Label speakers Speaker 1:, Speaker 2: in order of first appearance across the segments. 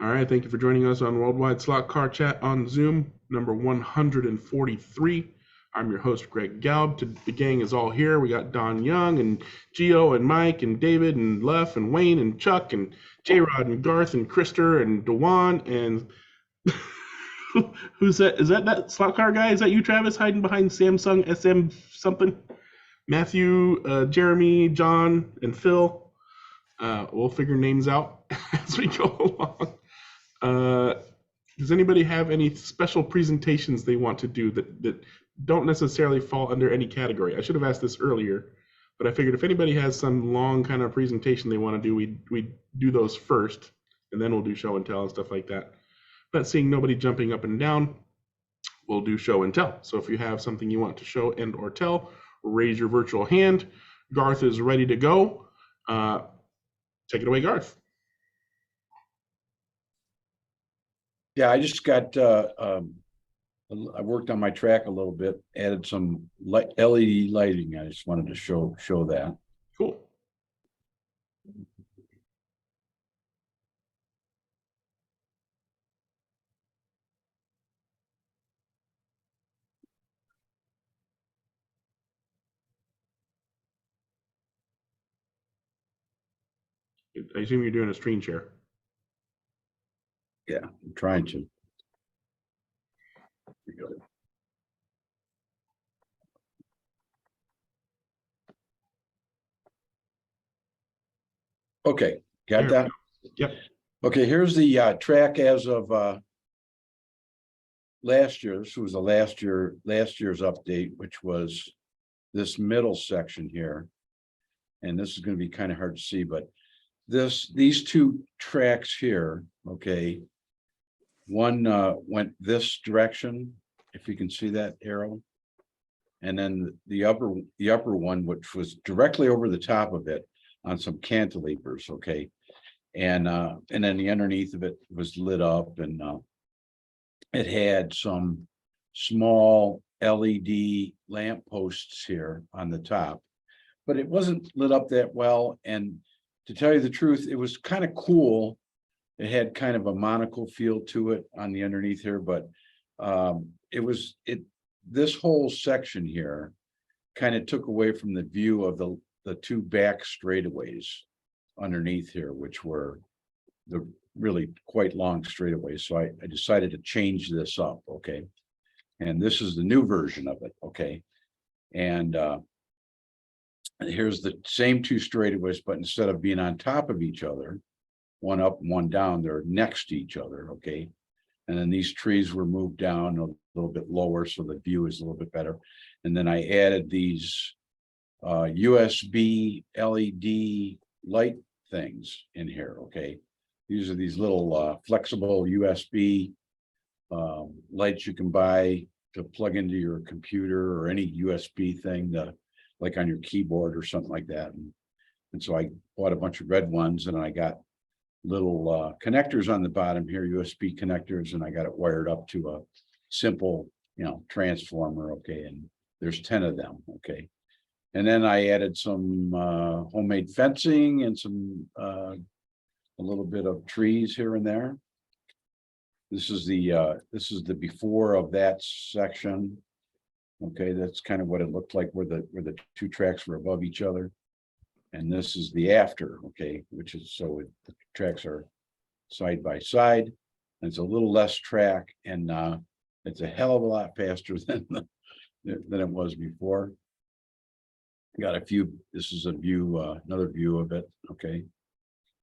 Speaker 1: All right, thank you for joining us on Worldwide Slot Car Chat on Zoom, number 143. I'm your host, Greg Galb. The gang is all here. We got Don Young and Gio and Mike and David and Lef and Wayne and Chuck and J-Rod and Garth and Krister and Dewan and who's that? Is that slot car guy? Is that you, Travis, hiding behind Samsung SM something? Matthew, Jeremy, John, and Phil. We'll figure names out as we go along. Does anybody have any special presentations they want to do that don't necessarily fall under any category? I should have asked this earlier, but I figured if anybody has some long kind of presentation they want to do, we do those first, and then we'll do show and tell and stuff like that. But seeing nobody jumping up and down, we'll do show and tell. So if you have something you want to show and or tell, raise your virtual hand. Garth is ready to go. Take it away, Garth.
Speaker 2: Yeah, I just got, I worked on my track a little bit, added some LED lighting. I just wanted to show that.
Speaker 1: Cool. I assume you're doing a screen share.
Speaker 2: Yeah, I'm trying to. Here we go. Okay, got that?
Speaker 1: Yep.
Speaker 2: Okay, here's the track as of last year. This was the last year's update, which was this middle section here. And this is going to be kind of hard to see, but these two tracks here, okay, one went this direction, if you can see that arrow, and then the upper one, which was directly over the top of it on some cantilevers, okay, and then the underneath of it was lit up, and it had some small LED lamp posts here on the top, but it wasn't lit up that well. And to tell you the truth, it was kind of cool. It had kind of a monocle feel to it on the underneath here, but this whole section here kind of took away from the view of the two back straightaways underneath here, which were the really quite long straightaways. So I decided to change this up, okay? And this is the new version of it, okay? And here's the same two straightaways, but instead of being on top of each other, one up and one down, they're next to each other, okay? And then these trees were moved down a little bit lower, so the view is a little bit better. And then I added these USB LED light things in here, okay? These are these little flexible USB lights you can buy to plug into your computer or any USB thing, like on your keyboard or something like that. And so I bought a bunch of red ones, and I got little connectors on the bottom here, USB connectors, and I got it wired up to a simple, transformer, okay? And there's 10 of them, okay? And then I added some homemade fencing and some a little bit of trees here and there. This is the before of that section. Okay, that's kind of what it looked like where the two tracks were above each other. And this is the after, okay, which is the tracks are side by side. And it's a little less track, and it's a hell of a lot faster than it was before. Got a few. This is a view, another view of it, okay,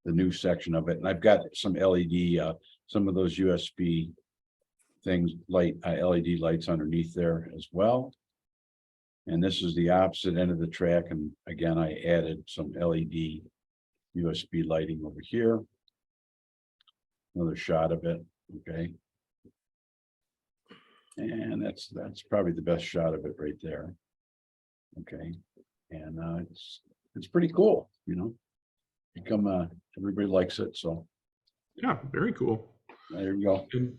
Speaker 2: the new section of it. And I've got some LED, some of those USB things, LED lights underneath there as well. And this is the opposite end of the track. And again, I added some LED USB lighting over here. Another shot of it, okay. And that's probably the best shot of it right there. Okay. And it's pretty cool, everybody likes it. So
Speaker 1: yeah, very cool.
Speaker 2: There you go.
Speaker 1: And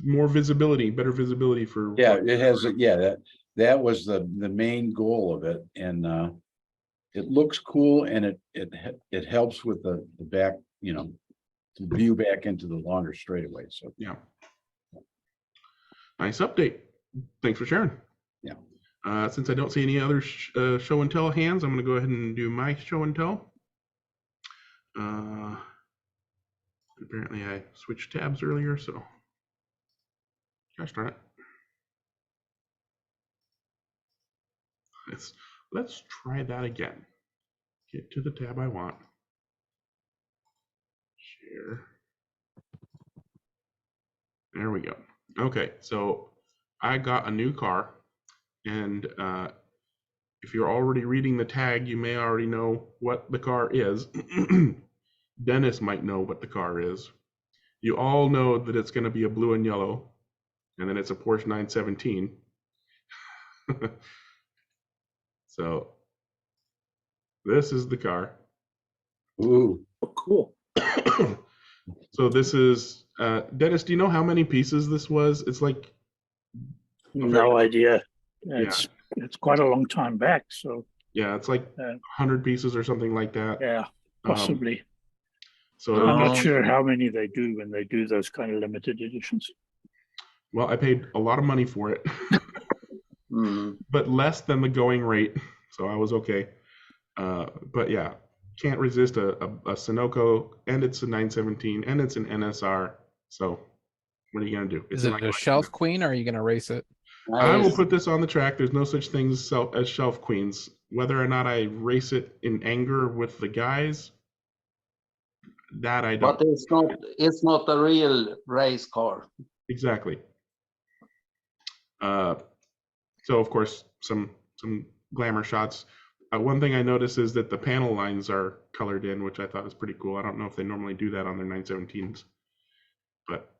Speaker 1: more visibility, better visibility for
Speaker 2: it has. Yeah, that was the main goal of it, and it looks cool, and it helps with the back, to view back into the longer straightaway. So
Speaker 1: yeah. Nice update. Thanks for sharing.
Speaker 2: Yeah.
Speaker 1: Since I don't see any other show and tell hands, I'm going to go ahead and do my show and tell. Apparently I switched tabs earlier, so gosh darn it. Let's try that again. Get to the tab I want. Share. There we go. Okay, so I got a new car, and if you're already reading the tag, you may already know what the car is. Dennis might know what the car is. You all know that it's going to be a blue and yellow, and then it's a Porsche 917. So this is the car.
Speaker 2: ooh,
Speaker 3: Cool.
Speaker 1: So this is, Dennis, do you know how many pieces this was? It's like,
Speaker 3: No idea. It's quite a long time back. So
Speaker 1: yeah, it's like 100 pieces or something like that.
Speaker 3: yeah, possibly.
Speaker 1: So
Speaker 3: I'm not sure how many they do when they do those kind of limited editions.
Speaker 1: well, I paid a lot of money for it, but less than the going rate, so I was okay. But yeah, can't resist a Sunoco, and it's a 917, and it's an NSR. So what are you gonna do?
Speaker 4: Is it a shelf queen, or are you gonna race it?
Speaker 1: I will put this on the track. There's no such thing as shelf queens. Whether or not I race it in anger with the guys, that I don't.
Speaker 5: But it's not a real race car.
Speaker 1: Exactly. So of course, some glamour shots. One thing I noticed is that the panel lines are colored in, which I thought was pretty cool. I don't know if they normally do that on their 917s, but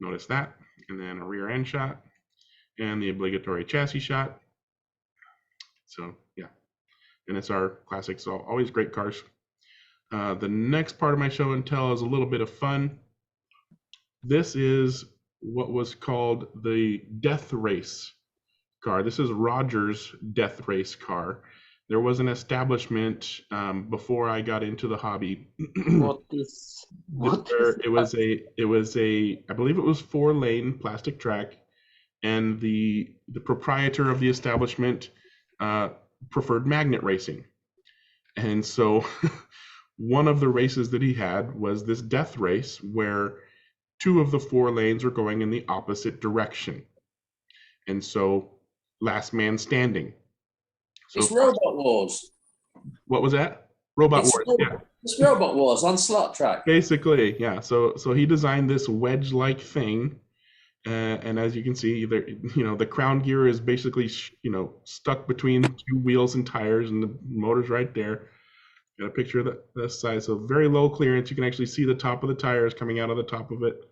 Speaker 1: notice that. And then a rear end shot and the obligatory chassis shot. So yeah, and it's our classics, so always great cars. The next part of my show and tell is a little bit of fun. This is what was called the Death Race car. This is Roger's Death Race car. There was an establishment before I got into the hobby. It was a I believe it was 4-lane plastic track, and the proprietor of the establishment preferred magnet racing. And so one of the races that he had was this death race where 2 of the 4 lanes are going in the opposite direction. And so last man standing. So
Speaker 6: it's Robot Wars.
Speaker 1: What was that? Robot Wars. Yeah.
Speaker 6: It's Robot Wars on Slot Track.
Speaker 1: Basically, yeah. So he designed this wedge-like thing, and as you can see, there, the crown gear is basically, stuck between 2 wheels and tires, and the motor's right there. Got a picture of the side, so very low clearance. You can actually see the top of the tires coming out of the top of it.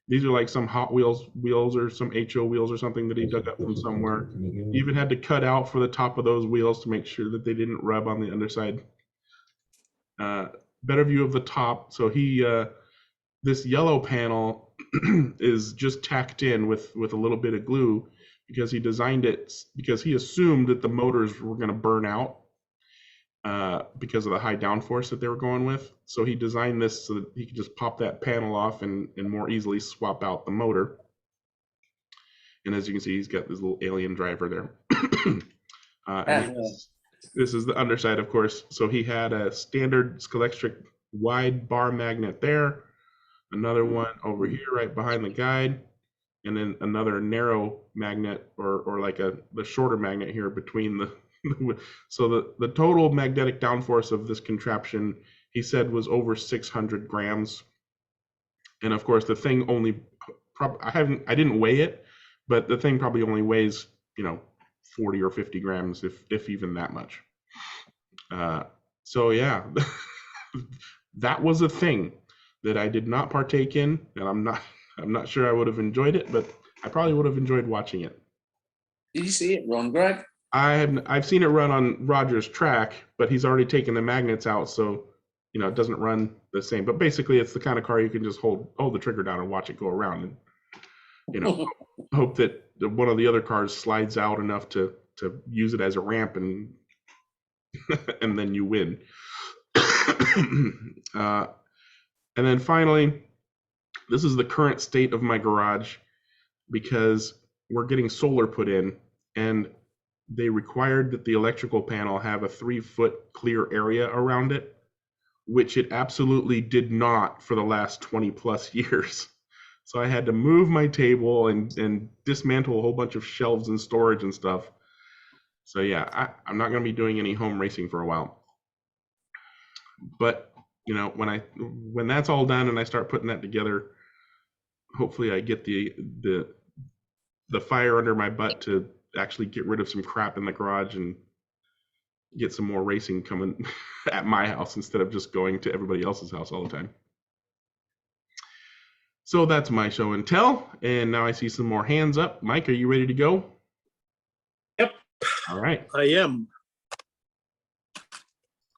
Speaker 1: These are like some Hot Wheels wheels or some HO wheels or something that he dug up from somewhere. He even had to cut out for the top of those wheels to make sure that they didn't rub on the underside. Better view of the top. So this yellow panel is just tacked in with a little bit of glue because he designed it because he assumed that the motors were going to burn out because of the high downforce that they were going with. So he designed this so that he could just pop that panel off and more easily swap out the motor. And as you can see, he's got this little alien driver there. This is the underside, of course. So he had a standard Scalextric wide bar magnet there, another one over here right behind the guide, and then another narrow magnet or like the shorter magnet here between the so the total magnetic downforce of this contraption, he said, was over 600 grams. And of course, the thing only, I didn't weigh it, but the thing probably only weighs, 40 or 50 grams, if even that much. So yeah, that was a thing that I did not partake in, and I'm not sure I would have enjoyed it, but I probably would have enjoyed watching it.
Speaker 6: Did you see it run, Greg?
Speaker 1: I've seen it run on Roger's track, but he's already taken the magnets out, so it doesn't run the same. But basically, it's the kind of car you can just hold the trigger down and watch it go around, and hope that one of the other cars slides out enough to use it as a ramp, and and then you win. And then finally, this is the current state of my garage because we're getting solar put in, and they required that the electrical panel have a 3-foot clear area around it, which it absolutely did not for the last 20 plus years. So I had to move my table and dismantle a whole bunch of shelves and storage and stuff. So yeah, I'm not going to be doing any home racing for a while. But you know, when that's all done and I start putting that together, hopefully I get the fire under my butt to actually get rid of some crap in the garage and get some more racing coming at my house instead of just going to everybody else's house all the time. So that's my show and tell. And now I see some more hands up. Mike, are you ready to go?
Speaker 7: Yep.
Speaker 1: All right.
Speaker 7: I am.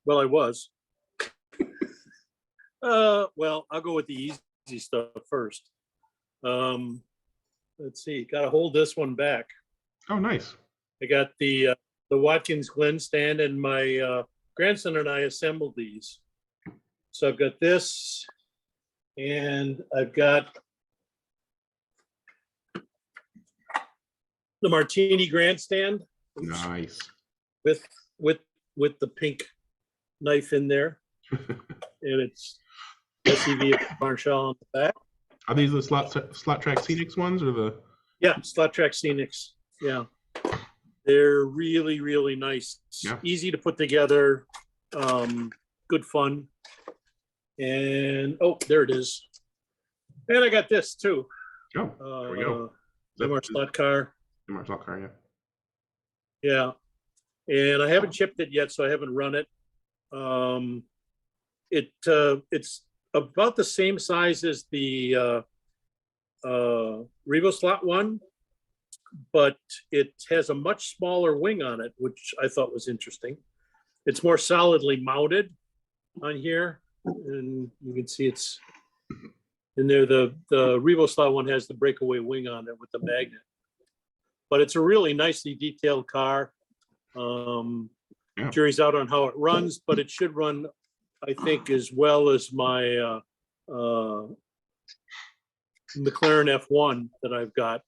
Speaker 7: Well, I was. Well, I'll go with the easy stuff first. Let's see. Got to hold this one back.
Speaker 1: Oh, nice.
Speaker 7: I got the Watkins Glen stand, and my grandson and I assembled these. So I've got this, and I've got the Martini grandstand. Oops.
Speaker 1: Nice.
Speaker 7: With the pink knife in there, and it's SEV Marshall on the back.
Speaker 1: Are these the SlotTrack Scenics ones or the?
Speaker 7: Yeah, SlotTrack Scenics. Yeah, they're really, really nice.
Speaker 1: Yeah. Easy
Speaker 7: to put together. Good fun. And oh, there it is. And I got this too.
Speaker 1: Oh, there we go.
Speaker 7: MR Slotcar.
Speaker 1: MR Slotcar, yeah.
Speaker 7: Yeah, and I haven't chipped it yet, so I haven't run it. It's about the same size as the Revo Slot one, but it has a much smaller wing on it, which I thought was interesting. It's more solidly mounted on here, and you can see it's in there. The Revo Slot one has the breakaway wing on it with the magnet, but it's a really nicely detailed car. Jury's out on how it runs, but it should run, I think, as well as my McLaren F1 that I've got.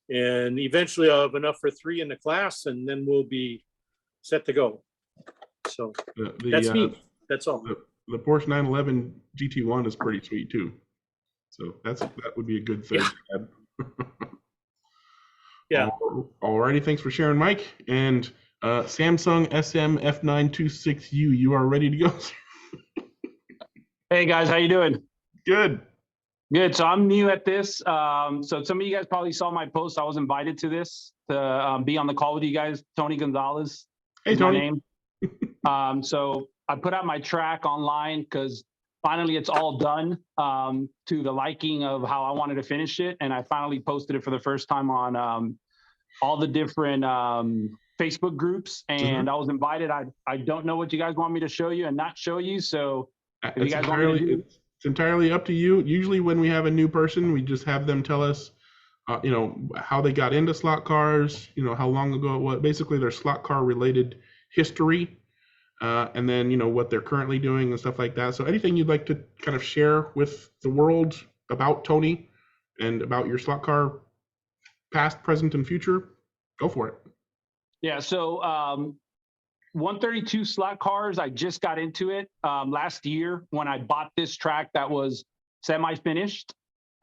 Speaker 7: And eventually I'll have enough for 3 in the class, and then we'll be set to go. So that's me. That's all.
Speaker 1: The Porsche 911 GT1 is pretty sweet too. So that would be a good thing.
Speaker 7: Yeah.
Speaker 1: Alrighty, thanks for sharing, Mike. And Samsung SM F926U, you are ready to go.
Speaker 8: Hey guys, how you doing?
Speaker 1: Good.
Speaker 8: Good. So I'm new at this. So some of you guys probably saw my post. I was invited to this to be on the call with you guys. Tony Gonzalez.
Speaker 1: Hey, Tony.
Speaker 8: My name. So I put out my track online because finally it's all done to the liking of how I wanted to finish it. And I finally posted it for the first time on all the different Facebook groups. And I was invited. I don't know what you guys want me to show you and not show you. So if you guys want me to do
Speaker 1: it's entirely up to you. Usually when we have a new person, we just have them tell us, how they got into slot cars, how long ago it was, basically their slot car related history, and then, what they're currently doing and stuff like that. So anything you'd like to kind of share with the world about Tony and about your slot car past, present, and future, go for it.
Speaker 8: Yeah. So, 132 slot cars. I just got into it last year when I bought this track that was semi-finished.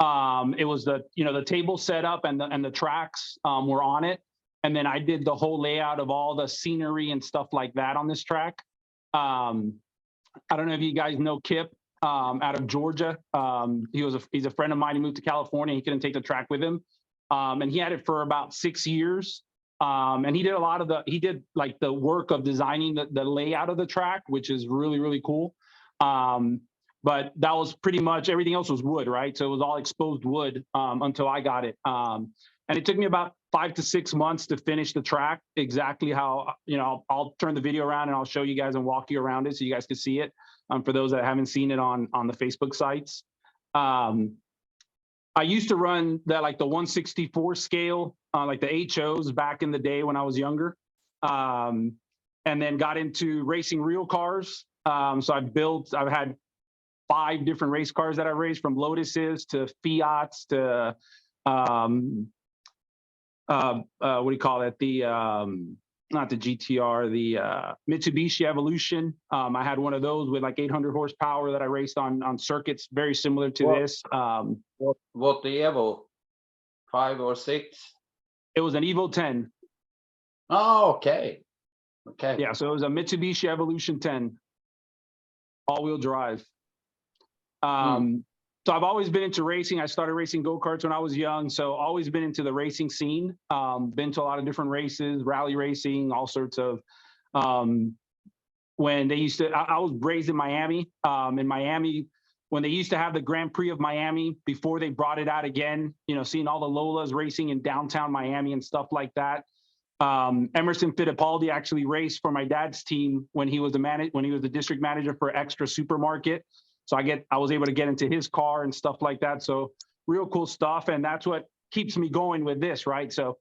Speaker 8: It was the table set up and the tracks were on it, and then I did the whole layout of all the scenery and stuff like that on this track. I don't know if you guys know Kip out of Georgia. He's a friend of mine. He moved to California. He couldn't take the track with him, and he had it for about 6 years. And he did the work of designing the layout of the track, which is really, really cool. But that was pretty much everything else was wood, right? So it was all exposed wood until I got it. And it took me about 5 to 6 months to finish the track exactly how, I'll turn the video around and I'll show you guys and walk you around it so you guys can see it. For those that haven't seen it on the Facebook sites. I used to run the 1/64 scale, like the HOs back in the day when I was younger, and then got into racing real cars. So I've had 5 different race cars that I raced, from Lotuses to Fiats to what do you call it? The not the GTR, the Mitsubishi Evolution. I had one of those with like 800 horsepower that I raced on circuits very similar to this.
Speaker 5: What the Evo? 5 or 6?
Speaker 8: It was an Evo 10.
Speaker 5: Oh, okay. Okay.
Speaker 8: Yeah, so it was a Mitsubishi Evolution 10, all-wheel drive. So I've always been into racing. I started racing go-karts when I was young, so always been into the racing scene. Been to a lot of different races, rally racing, all sorts of. When they used to, I was raised in Miami. In Miami, when they used to have the Grand Prix of Miami before they brought it out again, you know, seeing all the Lolas racing in downtown Miami and stuff like that. Emerson Fittipaldi actually raced for my dad's team when he was the district manager for Extra Supermarket. So I was able to get into his car and stuff like that. So real cool stuff. And that's what keeps me going with this, right? So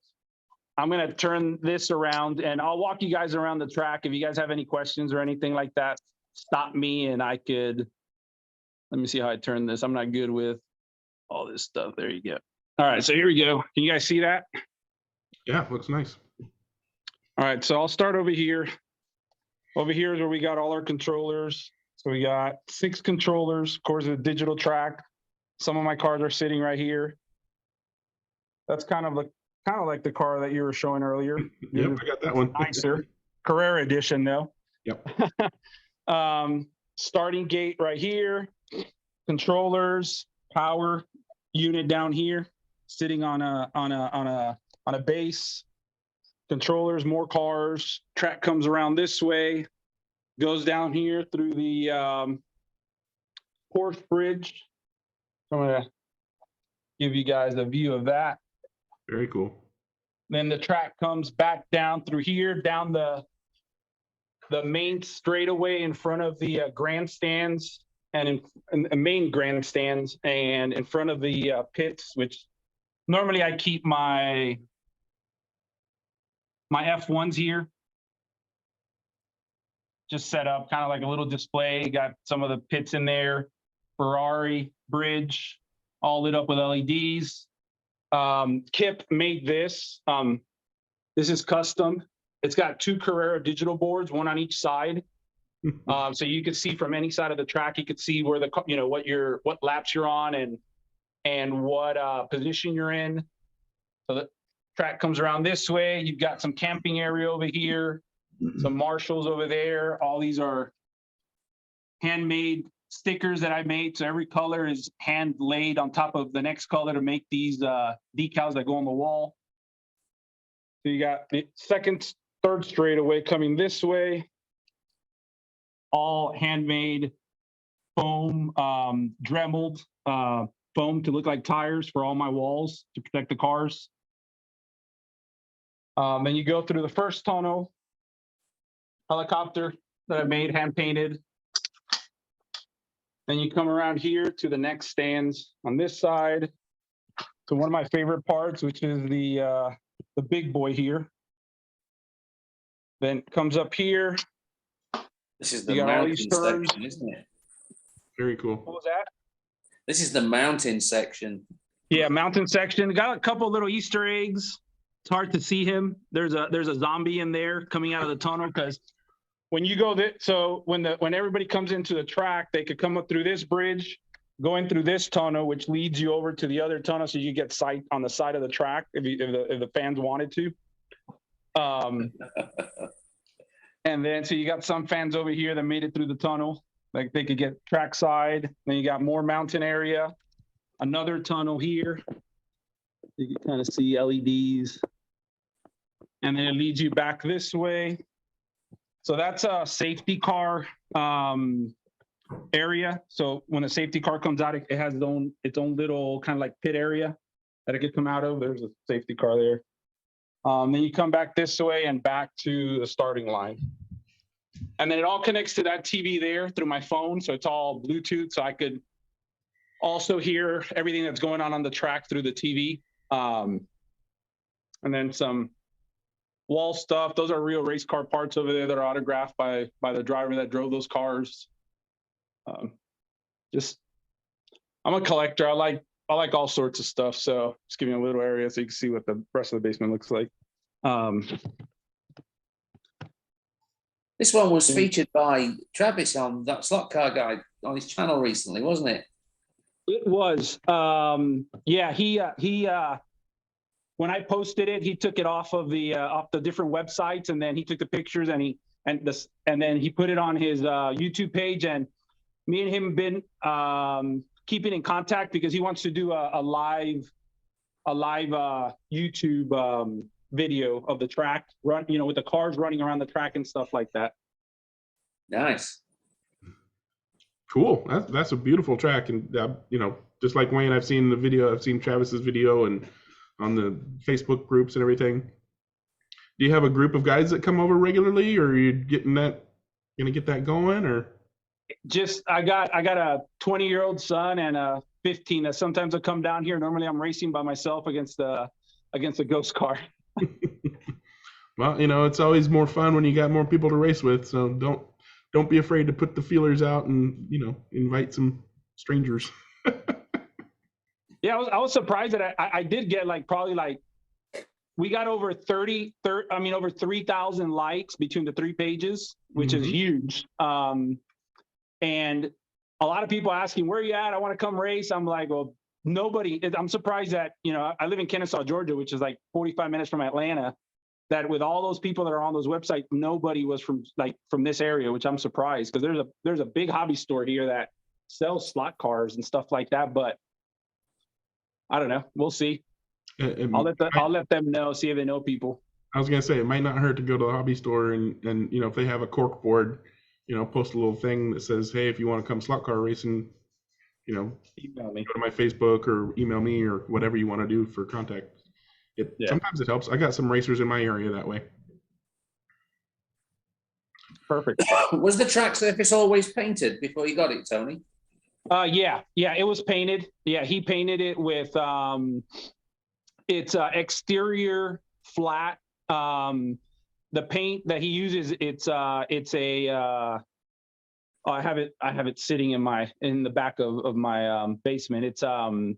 Speaker 8: I'm going to turn this around and I'll walk you guys around the track. If you guys have any questions or anything like that, stop me and I could, let me see how I turn this. I'm not good with all this stuff. There you go. All right, so here we go. Can you guys see that?
Speaker 1: Yeah, looks nice.
Speaker 8: All right, so I'll start over here. Over here is where we got all our controllers. So we got 6 controllers, of course, a digital track. Some of my cars are sitting right here. That's kind of like the car that you were showing earlier.
Speaker 1: Yep, I got that one.
Speaker 8: Nicer. Carrera edition, though.
Speaker 1: Yep.
Speaker 8: Starting gate right here. Controllers, power unit down here, sitting on a base. Controllers, more cars. Track comes around this way. Goes down here through the Porsche bridge. I'm gonna give you guys a view of that.
Speaker 1: Very cool.
Speaker 8: Then the track comes back down through here, down the main straightaway in front of the grandstands and in main grandstands and in front of the pits, which normally I keep my F1s here. Just set up kind of like a little display. Got some of the pits in there. Ferrari bridge, all lit up with LEDs. Kip made this. This is custom. It's got 2 Carrera Digital boards, one on each side. So you can see from any side of the track, you could see where what laps you're on and what position you're in. So the track comes around this way. You've got some camping area over here. Some Marshalls over there. All these are handmade stickers that I made. So every color is hand laid on top of the next color to make these decals that go on the wall. So you got the third straightaway coming this way. All handmade foam, Dremeled foam to look like tires for all my walls to protect the cars. Then you go through the first tunnel. Helicopter that I made, hand painted. Then you come around here to the next stands on this side. So one of my favorite parts, which is the big boy here. Then comes up here.
Speaker 6: This is the mountain section, isn't it?
Speaker 1: Very cool.
Speaker 8: What was that?
Speaker 6: This is the mountain section.
Speaker 8: Yeah, mountain section. Got a couple little Easter eggs. It's hard to see him. There's a zombie in there coming out of the tunnel because when you go so when everybody comes into the track, they could come up through this bridge, going through this tunnel, which leads you over to the other tunnel, so you get sight on the side of the track if the fans wanted to. And then so you got some fans over here that made it through the tunnel, like they could get trackside. Then you got more mountain area, another tunnel here. You can kind of see LEDs. And then it leads you back this way. So that's a safety car area. So when a safety car comes out, it has its own little kind of like pit area that it could come out of. There's a safety car there. Then you come back this way and back to the starting line. And then it all connects to that TV there through my phone. So it's all Bluetooth. So I could also hear everything that's going on the track through the TV. And then some wall stuff. Those are real race car parts over there that are autographed by the driver that drove those cars. just I'm a collector. I like all sorts of stuff. So just give me a little area so you can see what the rest of the basement looks like.
Speaker 6: This one was featured by Travis on that slot car guide on his channel recently, wasn't it?
Speaker 8: It was. Yeah, he when I posted it, he took it off of the different websites, and then he took the pictures and then he put it on his YouTube page, and me and him have been keeping in contact because he wants to do a live YouTube video of the track run, with the cars running around the track and stuff like that.
Speaker 6: Nice.
Speaker 1: Cool. That's a beautiful track, and just like Wayne, I've seen the video. I've seen Travis's video and on the Facebook groups and everything. Do you have a group of guys that come over regularly, or are you gonna get that going, or?
Speaker 8: Just I got a 20-year-old son and a 15 that sometimes will come down here. Normally I'm racing by myself against a ghost car.
Speaker 1: Well, it's always more fun when you got more people to race with. So don't be afraid to put the feelers out and invite some strangers.
Speaker 8: Yeah, I was surprised that I did get we got over 3,000 likes between the 3 pages, which is huge. And a lot of people asking, where are you at? I want to come race. I'm like, well, nobody. I'm surprised that, I live in Kennesaw, Georgia, which is like 45 minutes from Atlanta, that with all those people that are on those websites, nobody was from this area, which I'm surprised, because there's a big hobby store here that sells slot cars and stuff like that. But I don't know. We'll see. I'll let them know, see if they know people.
Speaker 1: I was gonna say it might not hurt to go to the hobby store and if they have a cork board, post a little thing that says, hey, if you want to come slot car racing,
Speaker 8: email me.
Speaker 1: go to my Facebook or email me or whatever you want to do for contact. Sometimes it helps. I got some racers in my area that way.
Speaker 8: Perfect.
Speaker 6: Was the track surface always painted before you got it, Tony?
Speaker 8: Yeah, it was painted. Yeah, he painted it with it's exterior flat. The paint that he uses, I have it sitting in the back of my basement. It's what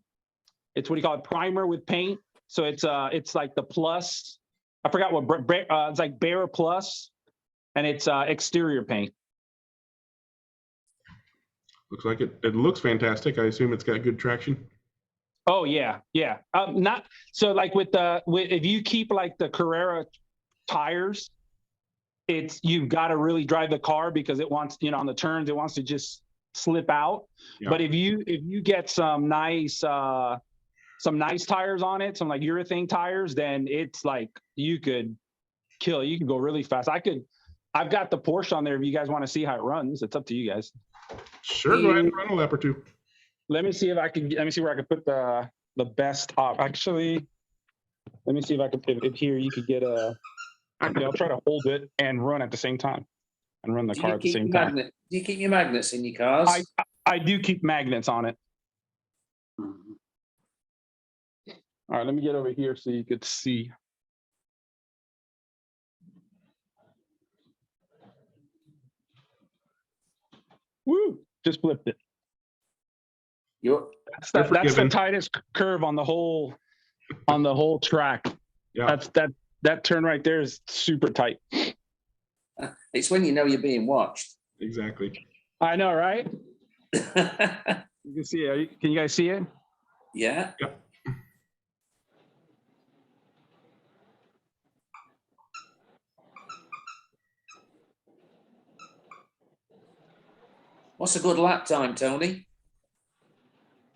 Speaker 8: do you call it? Primer with paint. So it's like the plus. I forgot what it's like, Bearer Plus, and it's exterior paint.
Speaker 1: Looks like it looks fantastic. I assume it's got good traction.
Speaker 8: Oh yeah. Not so like if you keep like the Carrera tires, you've got to really drive the car because it wants, on the turns, it wants to just slip out. Yeah. But if you get some nice tires on it, some like urethane tires, then it's like you could go really fast. I've got the Porsche on there if you guys want to see how it runs. It's up to you guys.
Speaker 1: Sure, go ahead and run a lap or two.
Speaker 8: Let me see where I can put the best op. Actually, let me see if here you could get I'll try to hold it and run at the same time and run the car at the same time.
Speaker 6: Do you keep your magnets in your cars?
Speaker 8: I do keep magnets on it. All right, let me get over here so you could see. Woo! Just flipped it. That's the tightest curve on the whole track. Yeah. That turn right there is super tight.
Speaker 6: It's when you know you're being watched.
Speaker 1: Exactly.
Speaker 8: I know, right? You can see it. Can you guys see it?
Speaker 6: Yeah.
Speaker 1: Yep.
Speaker 6: What's a good lap time, Tony?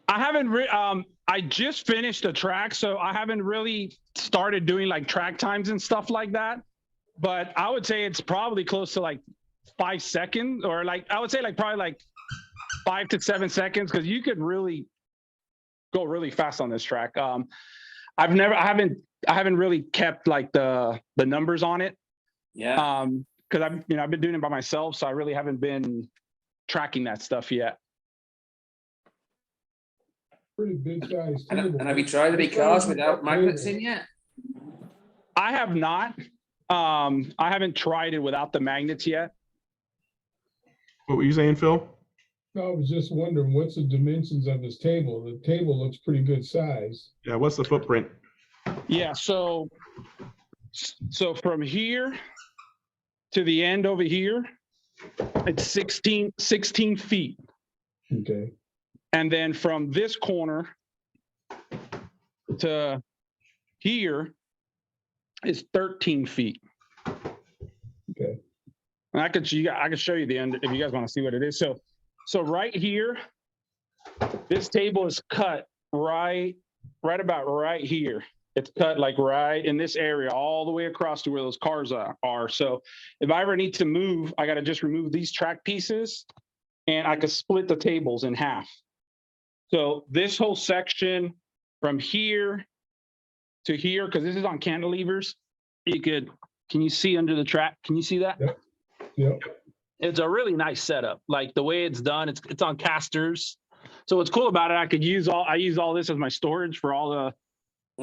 Speaker 8: I haven't. I just finished a track, so I haven't really started doing like track times and stuff like that. But I would say it's probably close to like 5 seconds, or I would say probably like 5 to 7 seconds, because you could really go really fast on this track. I haven't really kept like the numbers on it.
Speaker 6: Yeah.
Speaker 8: Because I've been doing it by myself, so I really haven't been tracking that stuff yet.
Speaker 9: Pretty big size.
Speaker 6: And have you tried any cars without magnets in yet?
Speaker 8: I have not. I haven't tried it without the magnets yet.
Speaker 1: What were you saying, Phil?
Speaker 9: I was just wondering, what's the dimensions of this table? The table looks pretty good size.
Speaker 1: Yeah, what's the footprint?
Speaker 8: Yeah, so from here to the end over here, it's 16 feet.
Speaker 9: Okay.
Speaker 8: And then from this corner to here is 13 feet.
Speaker 9: Okay.
Speaker 8: And I could show you the end if you guys want to see what it is. So right here, this table is cut right about right here. It's cut like right in this area, all the way across to where those cars are. So if I ever need to move, I got to just remove these track pieces and I could split the tables in half. So this whole section from here to here, because this is on cantilevers, can you see under the track? Can you see that?
Speaker 9: Yep. Yep.
Speaker 8: It's a really nice setup. Like the way it's done, it's on casters. So what's cool about it, I use all this as my storage for all the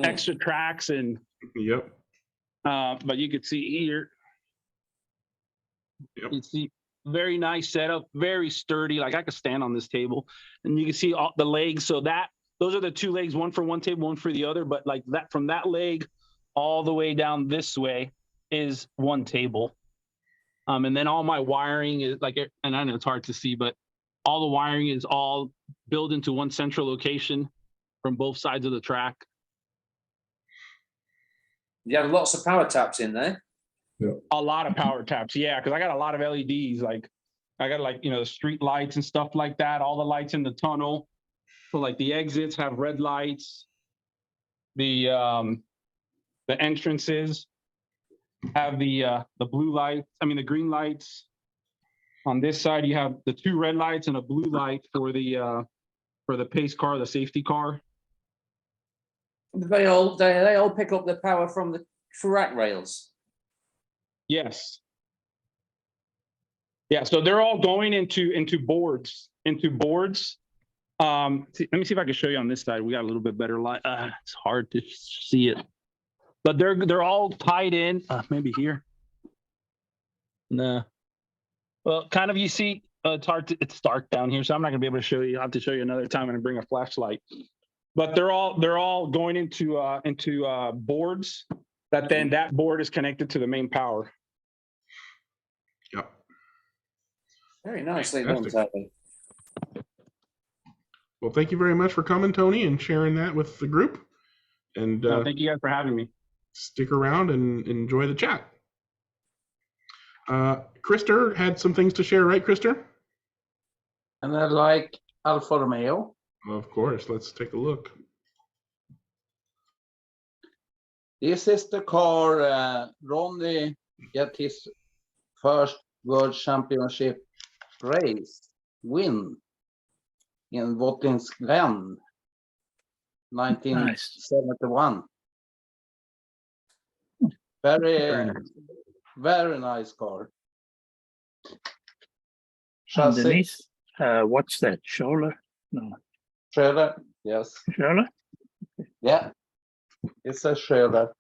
Speaker 8: extra tracks and
Speaker 1: Yep.
Speaker 8: But you could see here.
Speaker 1: Yep.
Speaker 8: You see very nice setup, very sturdy. Like I could stand on this table and you can see all the legs. So those are the two legs, one for one table, one for the other. But like that, from that leg all the way down this way is one table. And then all my wiring is like, and I know it's hard to see, but all the wiring is all built into one central location from both sides of the track.
Speaker 6: You have lots of power taps in there.
Speaker 8: A lot of power taps, yeah, because I got a lot of LEDs. Like I got the street lights and stuff like that. All the lights in the tunnel. So like the exits have red lights. The entrances have the blue lights. I mean the green lights. On this side, you have the two red lights and a blue light for the pace car, the safety car.
Speaker 6: They all pick up the power from the track rails.
Speaker 8: Yes. Yeah, so they're all going into boards. Let me see if I can show you on this side. We got a little bit better light. It's hard to see it, but they're all tied in. Maybe here. No. Well, kind of. You see, it's dark down here, so I'm not gonna be able to show you. I'll have to show you another time and bring a flashlight. But they're all going into boards. That board is connected to the main power.
Speaker 1: Yep.
Speaker 6: Very nicely done, Tony.
Speaker 1: Well, thank you very much for coming, Tony, and sharing that with the group. And
Speaker 8: Thank you guys for having me.
Speaker 1: Stick around and enjoy the chat. Krister had some things to share, right, Krister?
Speaker 5: And I like Alfa Romeo.
Speaker 1: Of course. Let's take a look.
Speaker 5: This is the car Ronnie get his first World Championship race win in Watkins Glen, 1971. Very nice car. Chassis,
Speaker 3: Underneath, what's that? Shoulder? No.
Speaker 5: trailer, yes.
Speaker 3: Shoulder?
Speaker 5: Yeah, it's a trailer.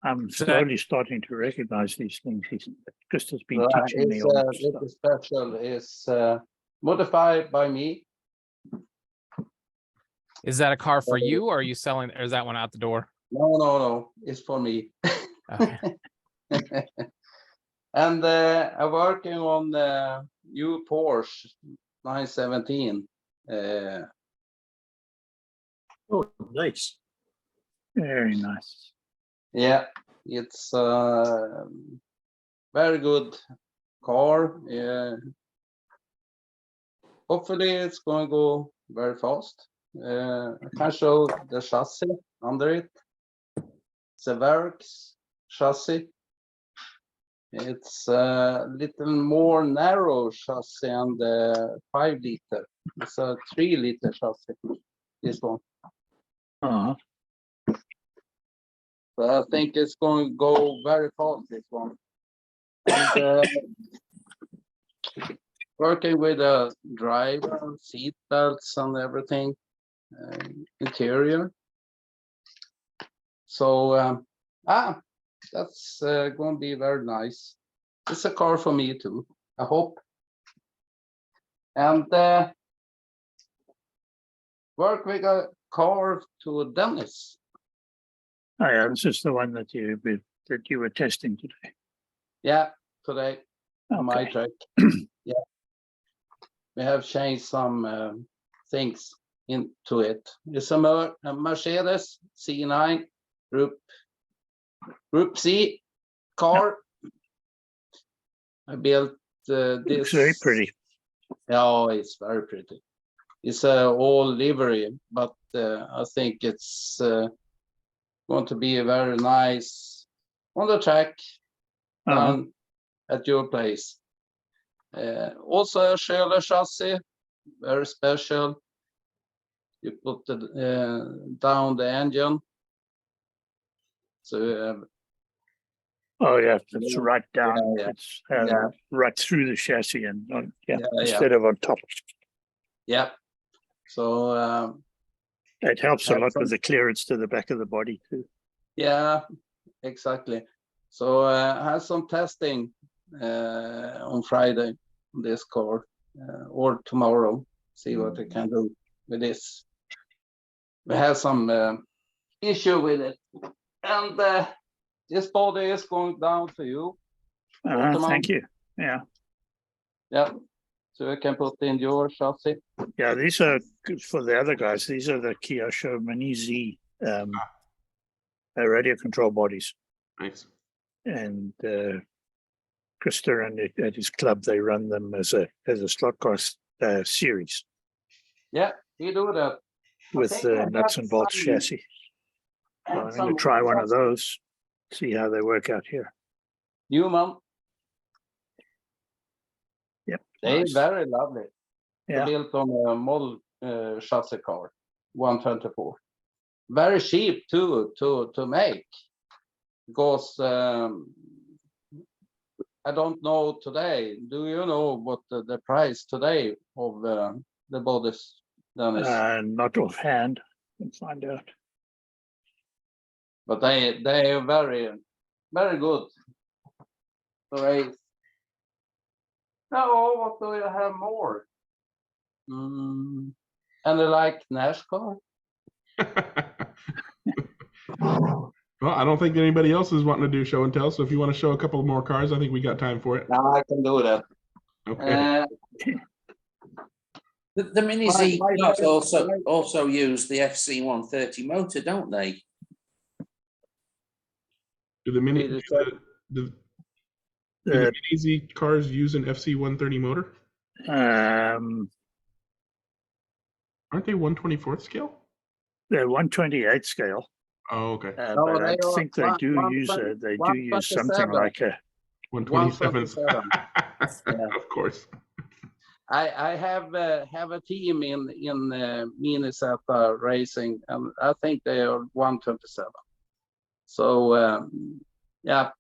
Speaker 3: I'm slowly starting to recognize these things. Krister's been teaching me
Speaker 5: It's
Speaker 3: all this stuff.
Speaker 5: it's special. It's modified by me.
Speaker 4: Is that a car for you, or are you selling, or is that one out the door?
Speaker 5: No, it's for me.
Speaker 4: Okay.
Speaker 5: And I'm working on the new Porsche 917.
Speaker 7: Oh, nice.
Speaker 3: Very nice.
Speaker 5: Yeah, it's very good car. Yeah. Hopefully it's going to go very fast. I can show the chassis under it. It's a Works chassis. It's a little more narrow chassis and 5 liter. It's a 3 liter chassis, this one.
Speaker 3: Uh-huh.
Speaker 5: So I think it's going to go very fast, this one. And, working with a driver, seat belts and everything, interior. So, that's going to be very nice. It's a car for me too, I hope. and work with a car to Dennis.
Speaker 3: Oh yeah, this is the one that you were testing today.
Speaker 5: Yeah, today on my
Speaker 3: Okay.
Speaker 5: track. Yeah, we have changed some things into it. It's a Mercedes C9 Group C car. I built this.
Speaker 3: Looks very pretty.
Speaker 5: Oh, it's very pretty. It's all livery, but I think it's going to be a very nice on the track down at your place. Also a Schöler chassis, very special. You put down the engine. So
Speaker 3: Oh yeah, it's right down.
Speaker 5: yeah.
Speaker 3: It's
Speaker 5: Yeah.
Speaker 3: right through the chassis and
Speaker 5: Yeah.
Speaker 3: instead of on top.
Speaker 5: Yeah. So
Speaker 3: It helps a
Speaker 5: Have
Speaker 3: lot
Speaker 5: some-
Speaker 3: with the clearance to the back of the body too.
Speaker 5: yeah, exactly. So I had some testing on Friday on this car or tomorrow. See what I can do with this. We have some issue with it, and this body is going down to you.
Speaker 3: Thank you. Yeah.
Speaker 5: Yeah. So I can put in your chassis.
Speaker 3: Yeah, these are good for the other guys. These are the Kyosho Mini Z radio control bodies.
Speaker 1: Nice.
Speaker 3: And Krista and at his club, they run them as a Slotcar series
Speaker 5: Yeah, we do that.
Speaker 3: with
Speaker 5: think
Speaker 3: the
Speaker 5: I
Speaker 3: nuts
Speaker 5: have
Speaker 3: and bolts
Speaker 5: some-
Speaker 3: chassis. So I'm going to try one of those, see how they work out here.
Speaker 5: Human.
Speaker 3: Yep.
Speaker 5: They're
Speaker 3: nice.
Speaker 5: very lovely.
Speaker 3: Yeah.
Speaker 5: Built on a model chassis car, 124. Very cheap too to make, because I don't know today. Do you know what the price today of the bodies? Dennis?
Speaker 3: Not offhand. Can find out.
Speaker 5: But they are very good to race. Now what do you have more? And I like NASCAR.
Speaker 1: Well, I don't think anybody else is wanting to do show and tell. So if you want to show a couple more cars, I think we got time for it.
Speaker 5: Now I can do that.
Speaker 1: Okay.
Speaker 6: The Mini
Speaker 5: My-
Speaker 6: Z
Speaker 5: my-
Speaker 6: cars also use the FC130 motor, don't they?
Speaker 1: Do the mini
Speaker 5: Either
Speaker 1: do the Mini Z cars use an FC130 motor? Aren't they 1/24th scale?
Speaker 3: They're 128 scale,
Speaker 1: Oh, okay.
Speaker 5: No,
Speaker 3: but I
Speaker 5: they are
Speaker 3: think they do use
Speaker 5: 127.
Speaker 3: something like a
Speaker 1: 127th.
Speaker 5: 127.
Speaker 1: Of course.
Speaker 5: I have a team in Minnesota racing, and I think they are 127. So yeah,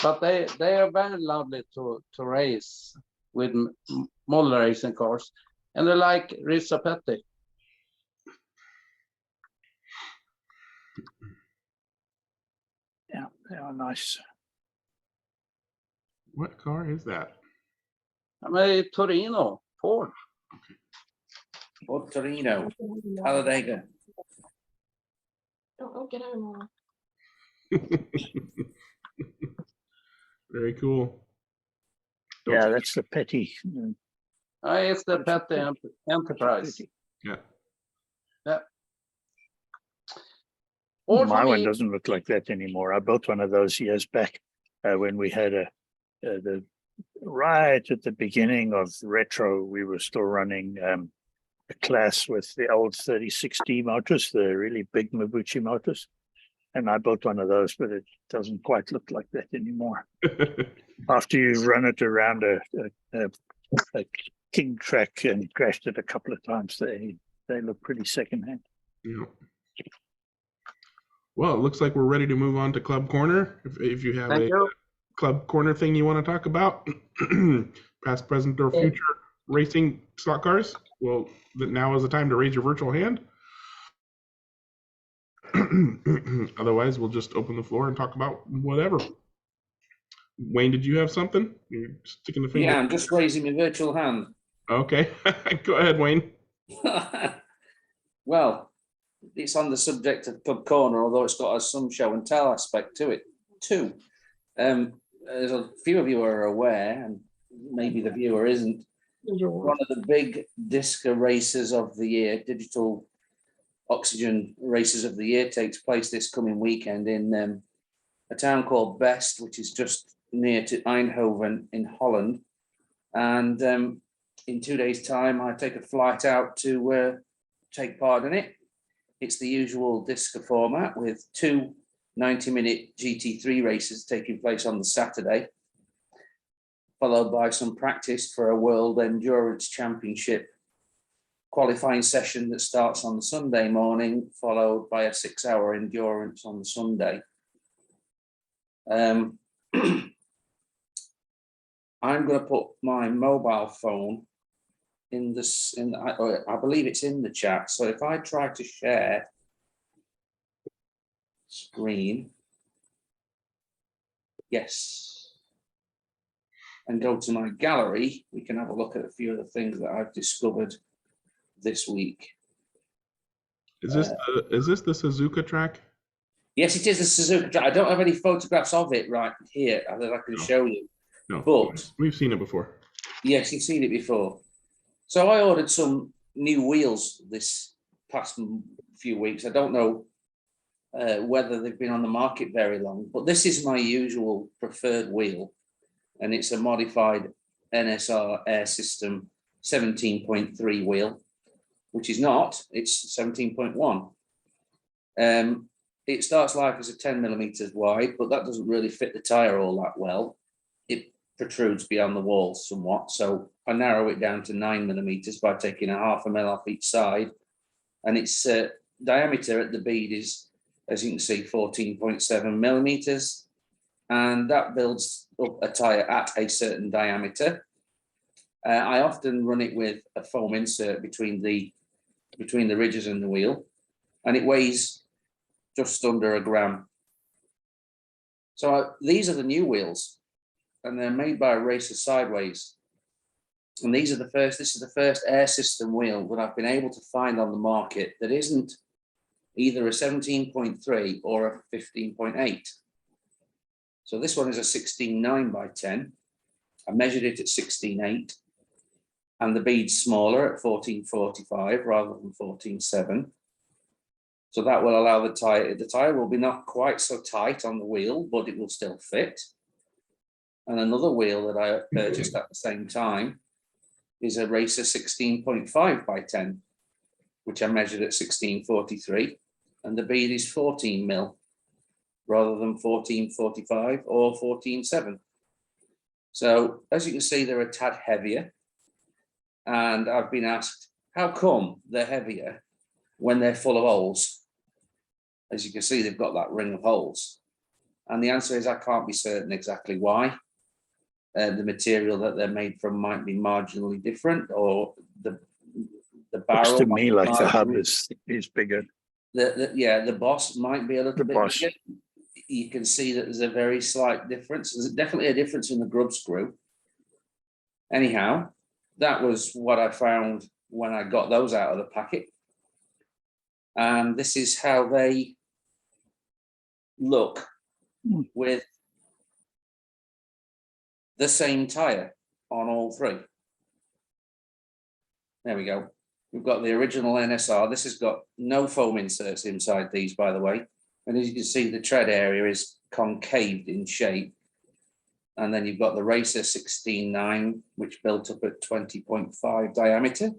Speaker 5: but they are very lovely to race with model racing cars, and they like Risa Petty.
Speaker 3: yeah, they are nice.
Speaker 1: What car is that?
Speaker 5: I'm a Torino Ford.
Speaker 6: Or Torino, Talladega.
Speaker 10: Don't go get him all.
Speaker 1: Very cool.
Speaker 3: Yeah, that's the Petty.
Speaker 5: It's the Petty Enterprise.
Speaker 1: Yeah.
Speaker 5: Or
Speaker 3: My
Speaker 5: for
Speaker 3: one
Speaker 5: me,
Speaker 3: doesn't look like that anymore. I built one of those years back when we had the right at the beginning of retro. We were still running a class with the old 36D motors, the really big Mabuchi motors, and I built one of those, but it doesn't quite look like that anymore. After you've run it around a king track and crashed it a couple of times, they look pretty secondhand.
Speaker 1: Yeah. Well, it looks like we're ready to move on to Club Corner. If you have
Speaker 5: Thank
Speaker 1: a
Speaker 5: you.
Speaker 1: Club Corner thing you want to talk about, past, present, or future racing slot cars, well, now is the time to raise your virtual hand. Otherwise, we'll just open the floor and talk about whatever. Wayne, did you have something? You're sticking the finger.
Speaker 6: Yeah, I'm just raising my virtual hand.
Speaker 1: Okay, go ahead, Wayne.
Speaker 6: Well, it's on the subject of Pub Corner, although it's got some show and tell aspect to it too. As a few of you are aware, and maybe the viewer isn't, one of the big DiSCA races of the year, digital oXigen races of the year, takes place this coming weekend in a town called Best, which is just near to Eindhoven in Holland. And in 2 days' time, I take a flight out to take part in it. It's the usual DiSCA format with 2 90-minute GT3 races taking place on the Saturday, followed by some practice for a World Endurance Championship qualifying session that starts on the Sunday morning, followed by a 6-hour endurance on the Sunday. I'm going to put my mobile phone in this, I believe it's in the chat. So if I try to share screen, yes, and go to my gallery, we can have a look at a few of the things that I've discovered this week.
Speaker 1: Is this the Suzuka track?
Speaker 6: Yes, it is a Suzuka track. I don't have any photographs of it right here that I can show you.
Speaker 1: No,
Speaker 6: but
Speaker 1: we've seen it before.
Speaker 6: Yes, you've seen it before. So I ordered some new wheels this past few weeks. I don't know whether they've been on the market very long, but this is my usual preferred wheel, and it's a modified NSR Air System 17.3 wheel, which is not, it's 17.1. It starts life as a 10 millimeters wide, but that doesn't really fit the tire all that well. It protrudes beyond the wall somewhat, so I narrow it down to 9 millimeters by taking a 0.5 mil off each side, and its diameter at the bead is, as you can see, 14.7 millimeters, and that builds up a tire at a certain diameter. I often run it with a foam insert between the ridges and the wheel, and it weighs just under a gram. So these are the new wheels, and they're made by Racer Sideways. And these are this is the first air system wheel that I've been able to find on the market that isn't either a 17.3 or a 15.8. So this one is a 16.9 by 10. I measured it at 16.8, and the bead's smaller at 14.45 rather than 14.7. So that will allow the tire will be not quite so tight on the wheel, but it will still fit. And another wheel that I purchased at the same time is a Racer 16.5 by 10, which I measured at 16.43, and the bead is 14 mil rather than 14.45 or 14.7. So as you can see, they're a tad heavier. And I've been asked, how come they're heavier when they're full of holes? As you can see, they've got that ring of holes. And the answer is I can't be certain exactly why. The material that they're made from might be marginally different, or the barrel.
Speaker 3: Looks to me like the hub is bigger.
Speaker 6: The boss might be a little bit
Speaker 3: boss.
Speaker 6: bigger. You can see that there's a very slight difference. There's definitely a difference in the grub screw. Anyhow, that was what I found when I got those out of the packet. And this is how they look with the same tire on all three. There we go. We've got the original NSR. This has got no foam inserts inside these, by the way. And as you can see, the tread area is concaved in shape. And then you've got the Racer 16.9, which built up at 20.5 diameter,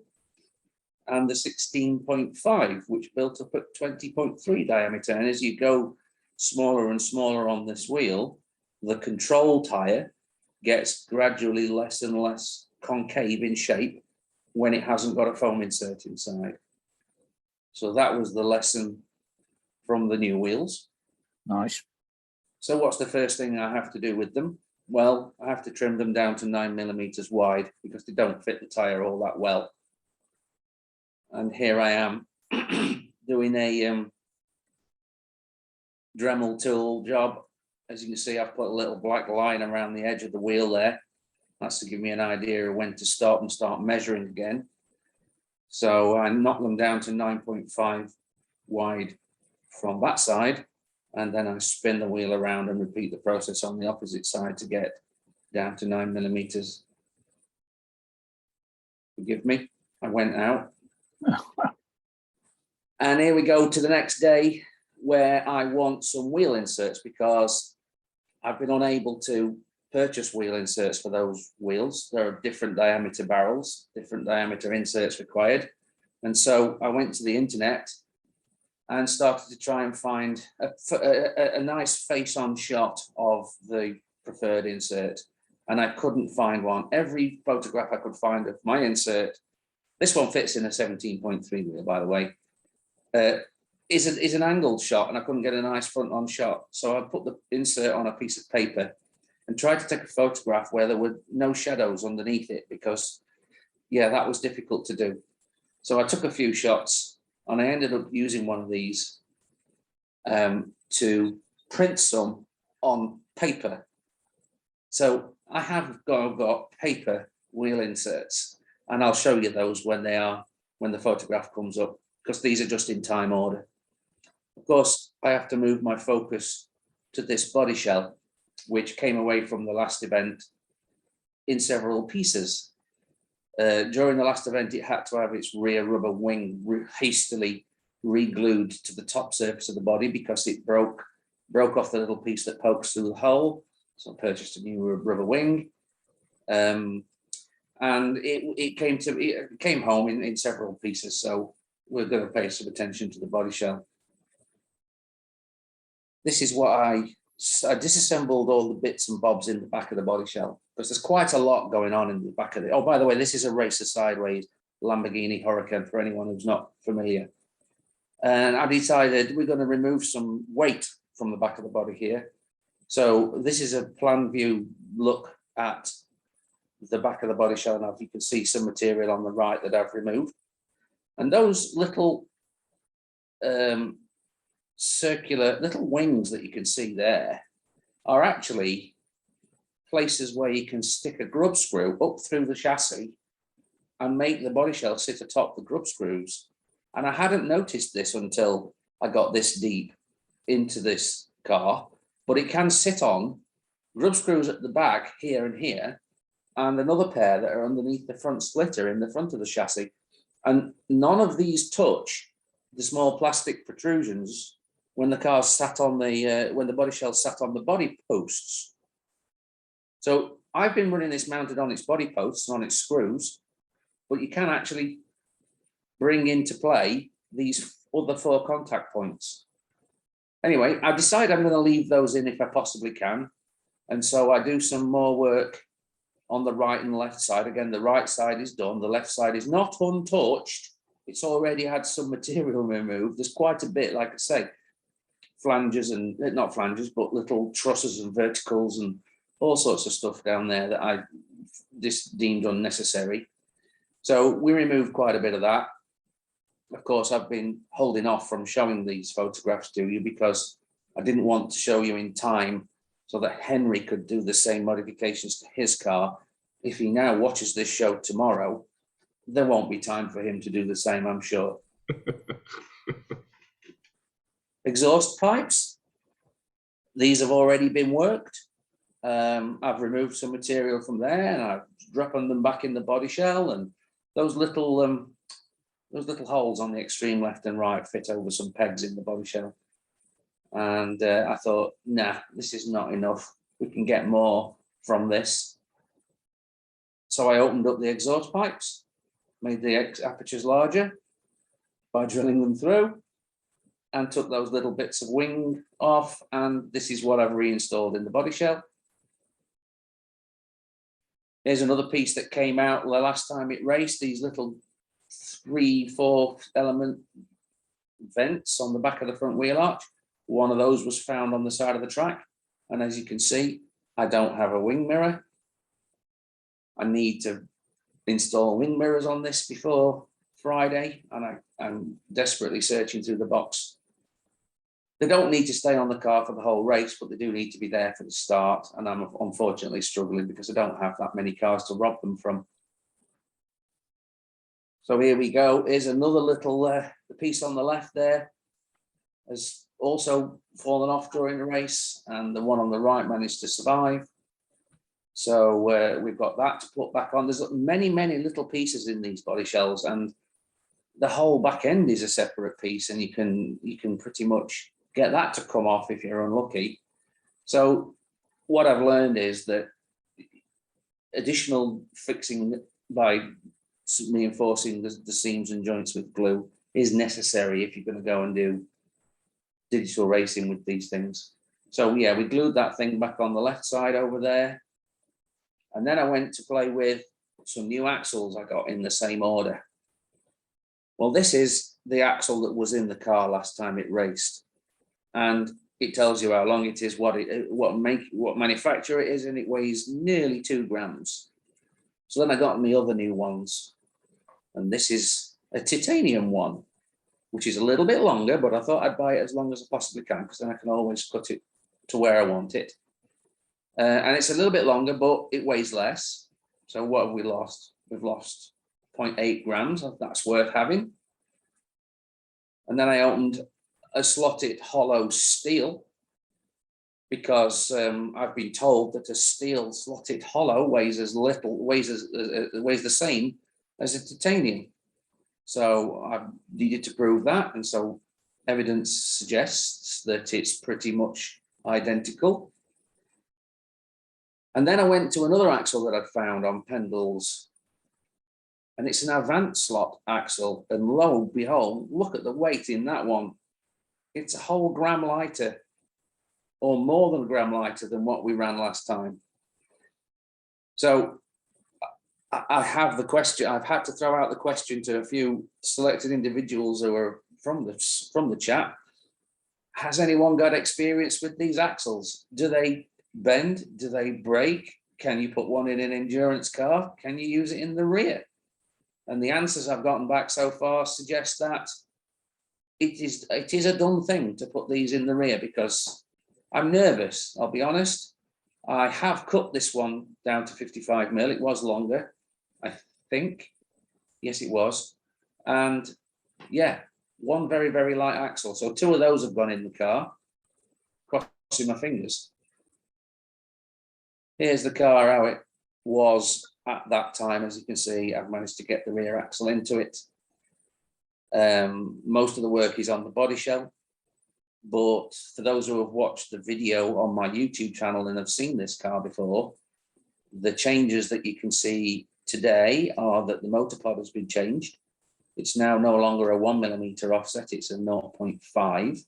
Speaker 6: and the 16.5, which built up at 20.3 diameter. And as you go smaller and smaller on this wheel, the control tire gets gradually less and less concave in shape when it hasn't got a foam insert inside. So that was the lesson from the new wheels.
Speaker 3: Nice.
Speaker 6: So what's the first thing I have to do with them? Well, I have to trim them down to 9 millimeters wide because they don't fit the tire all that well. And here I am doing a Dremel tool job. As you can see, I've put a little black line around the edge of the wheel there. That's to give me an idea of when to stop and start measuring again. So I knocked them down to 9.5 wide from that side, and then I spin the wheel around and repeat the process on the opposite side to get down to 9 millimeters. Forgive me, I went out. And here we go to the next day where I want some wheel inserts because I've been unable to purchase wheel inserts for those wheels. There are different diameter barrels, different diameter inserts required. And so I went to the internet and started to try and find a nice face-on shot of the preferred insert. And I couldn't find one. Every photograph I could find of my insert, this one fits in a 17.3 wheel, by the way, is an angled shot, and I couldn't get a nice front-on shot. So I put the insert on a piece of paper and tried to take a photograph where there were no shadows underneath it because, yeah, that was difficult to do. So I took a few shots and I ended up using one of these to print some on paper. So I have got paper wheel inserts, and I'll show you those when the photograph comes up, because these are just in time order. Of course, I have to move my focus to this body shell, which came away from the last event in several pieces. During the last event, it had to have its rear rubber wing hastily re-glued to the top surface of the body because it broke off the little piece that pokes through the hole. So I purchased a new rubber wing. And it came home in several pieces. So we're going to pay some attention to the body shell. This is what I disassembled all the bits and bobs in the back of the body shell, because there's quite a lot going on in the back of it. Oh, by the way, this is a Racer Sideways Lamborghini Huracan for anyone who's not familiar. And I decided we're going to remove some weight from the back of the body here. So this is a plan view look at the back of the body shell. Now, if you can see some material on the right that I've removed. And those little circular little wings that you can see there are actually places where you can stick a grub screw up through the chassis and make the body shell sit atop the grub screws. And I hadn't noticed this until I got this deep into this car, but it can sit on grub screws at the back here and here, and another pair that are underneath the front splitter in the front of the chassis. And none of these touch the small plastic protrusions when the car sat on the when the body shell sat on the body posts. So I've been running this mounted on its body posts, on its screws, but you can actually bring into play these other 4 contact points. Anyway, I decided I'm going to leave those in if I possibly can. And so I do some more work on the right and left side. Again, the right side is done. The left side is not untouched. It's already had some material removed. There's quite a bit, like I say, flanges and not flanges, but little trusses and verticals and all sorts of stuff down there that I just deemed unnecessary. So we removed quite a bit of that. Of course, I've been holding off from showing these photographs to you because I didn't want to show you in time so that Henry could do the same modifications to his car. If he now watches this show tomorrow, there won't be time for him to do the same, I'm sure. Exhaust pipes. These have already been worked. I've removed some material from there and I've dropped them back in the body shell, and those little holes on the extreme left and right fit over some pegs in the body shell. And I thought, nah, this is not enough. We can get more from this. So I opened up the exhaust pipes, made the apertures larger by drilling them through, and took those little bits of wing off. And this is what I've reinstalled in the body shell. Here's another piece that came out the last time it raced, these little 3/4 element vents on the back of the front wheel arch. One of those was found on the side of the track. And as you can see, I don't have a wing mirror. I need to install wing mirrors on this before Friday, and I'm desperately searching through the box They don't need to stay on the car for the whole race, but they do need to be there for the start. And I'm unfortunately struggling because I don't have that many cars to rob them from. So here we go. Here's another little, the piece on the left there has also fallen off during the race, and the one on the right managed to survive. So we've got that to put back on. There's many, many little pieces in these body shells, and the whole back end is a separate piece, and you can pretty much get that to come off if you're unlucky. So what I've learned is that additional fixing by reinforcing the seams and joints with glue is necessary if you're going to go and do digital racing with these things. So yeah, we glued that thing back on the left side over there. And then I went to play with some new axles I got in the same order. Well, this is the axle that was in the car last time it raced. And it tells you how long it is, what manufacturer it is, and it weighs nearly 2 grams. So then I got the other new ones. And this is a titanium one, which is a little bit longer, but I thought I'd buy it as long as I possibly can, because then I can always cut it to where I want it. And it's a little bit longer, but it weighs less. So what have we lost? We've lost 0.8 grams. That's worth having. And then I opened a slotted hollow steel, because I've been told that a steel slotted hollow weighs the same as a titanium. So I needed to prove that, and so evidence suggests that it's pretty much identical. And then I went to another axle that I'd found on Pendle's, and it's an Avant slot axle, and lo and behold, look at the weight in that one. It's a whole gram lighter, or more than a gram lighter than what we ran last time. So I have the question, I've had to throw out the question to a few selected individuals who are from the chat. Has anyone got experience with these axles? Do they bend? Do they break? Can you put one in an endurance car? Can you use it in the rear? And the answers I've gotten back so far suggest that it is a done thing to put these in the rear, because I'm nervous, I'll be honest. I have cut this one down to 55 mil. It was longer, I think. Yes, it was. And yeah, one very, very light axle. So 2 of those have gone in the car. Crossing my fingers. Here's the car, how it was at that time. As you can see, I've managed to get the rear axle into it. Most of the work is on the body shell. But for those who have watched the video on my YouTube channel and have seen this car before, the changes that you can see today are that the motor pod has been changed. It's now no longer a 1mm offset, it's a 0.5.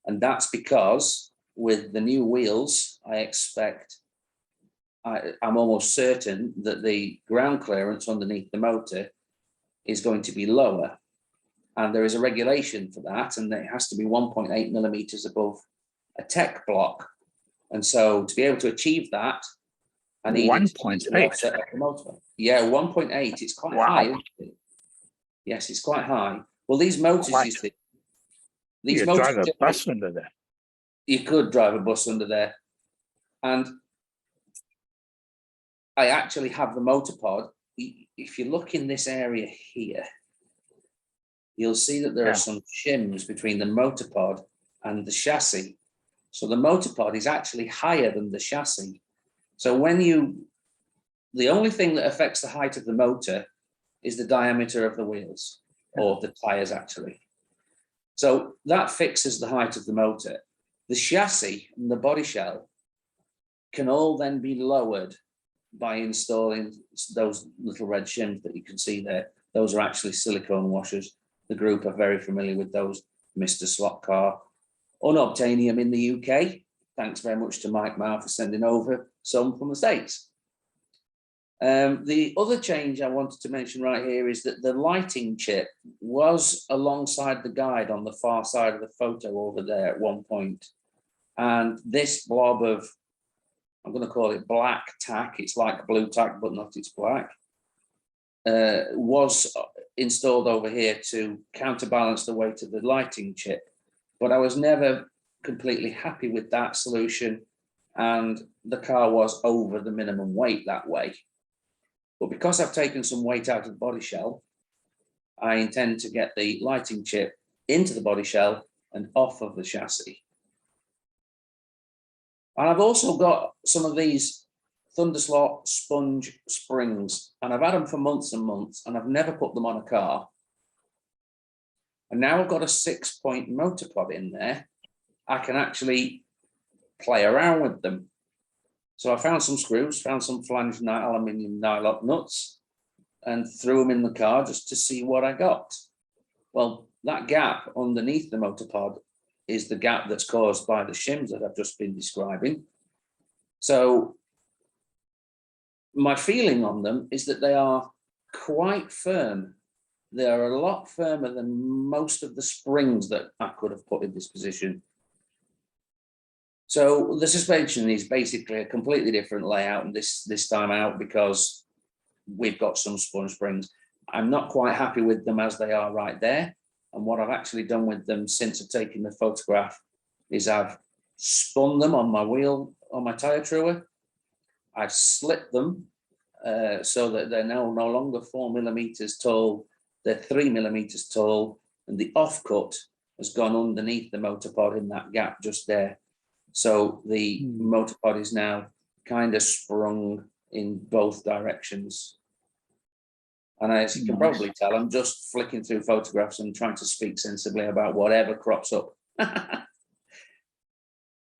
Speaker 6: And that's because with the new wheels, I expect, I'm almost certain that the ground clearance underneath the motor is going to be lower. And there is a regulation for that, and it has to be 1.8mm above a tech block. And so to be able to achieve that, I need
Speaker 3: 1.8.
Speaker 6: Yeah, 1.8. It's quite high, isn't it? Yes, it's quite high. Well, these motors, you see,
Speaker 3: you drive a bus under there.
Speaker 6: You could drive a bus under there. And I actually have the motor pod. If you look in this area here, you'll see that there are some shims between the motor pod and the chassis. So the motor pod is actually higher than the chassis. So the only thing that affects the height of the motor is the diameter of the wheels, or the tires actually. So that fixes the height of the motor. The chassis and the body shell can all then be lowered by installing those little red shims that you can see there. Those are actually silicone washers. The group are very familiar with those. Mr. Slotcar, unobtainium in the UK. Thanks very much to Mike Mao for sending over some from the States. The other change I wanted to mention right here is that the lighting chip was alongside the guide on the far side of the photo over there at one point. And this blob of, I'm going to call it black tack, it's like blue tack, but not it's black, was installed over here to counterbalance the weight of the lighting chip. But I was never completely happy with that solution, and the car was over the minimum weight that way. But because I've taken some weight out of the body shell, I intend to get the lighting chip into the body shell and off of the chassis. And I've also got some of these Thunderslot sponge springs, and I've had them for months and months, and I've never put them on a car. And now I've got a 6-point motor pod in there. I can actually play around with them. So I found some screws, found some flange aluminium nylock nuts, and threw them in the car just to see what I got. Well, that gap underneath the motor pod is the gap that's caused by the shims that I've just been describing. So my feeling on them is that they are quite firm. They are a lot firmer than most of the springs that I could have put in this position. So the suspension is basically a completely different layout and this time out, because we've got some sponge springs. I'm not quite happy with them as they are right there. And what I've actually done with them since I've taken the photograph is I've spun them on my wheel, on my tire truer. I've slit them so that they're now no longer 4 millimeters tall, they're 3 millimeters tall, and the offcut has gone underneath the motor pod in that gap just there. So the motor pod is now kind of sprung in both directions. And as you can probably tell, I'm just flicking through photographs and trying to speak sensibly about whatever crops up.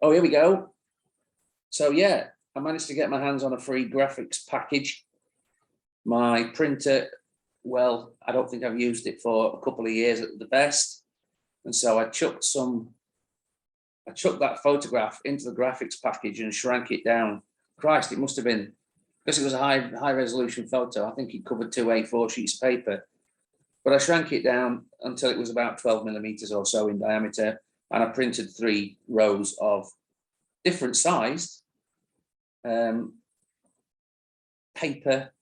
Speaker 6: Oh, here we go. So yeah, I managed to get my hands on a free graphics package. My printer, well, I don't think I've used it for a couple of years at the best. And so I chucked that photograph into the graphics package and shrank it down. Christ, it must have been, because it was a high resolution photo, I think it covered 2 A4 sheets of paper. But I shrank it down until it was about 12 millimeters or so in diameter. And I printed 3 rows of different sized paper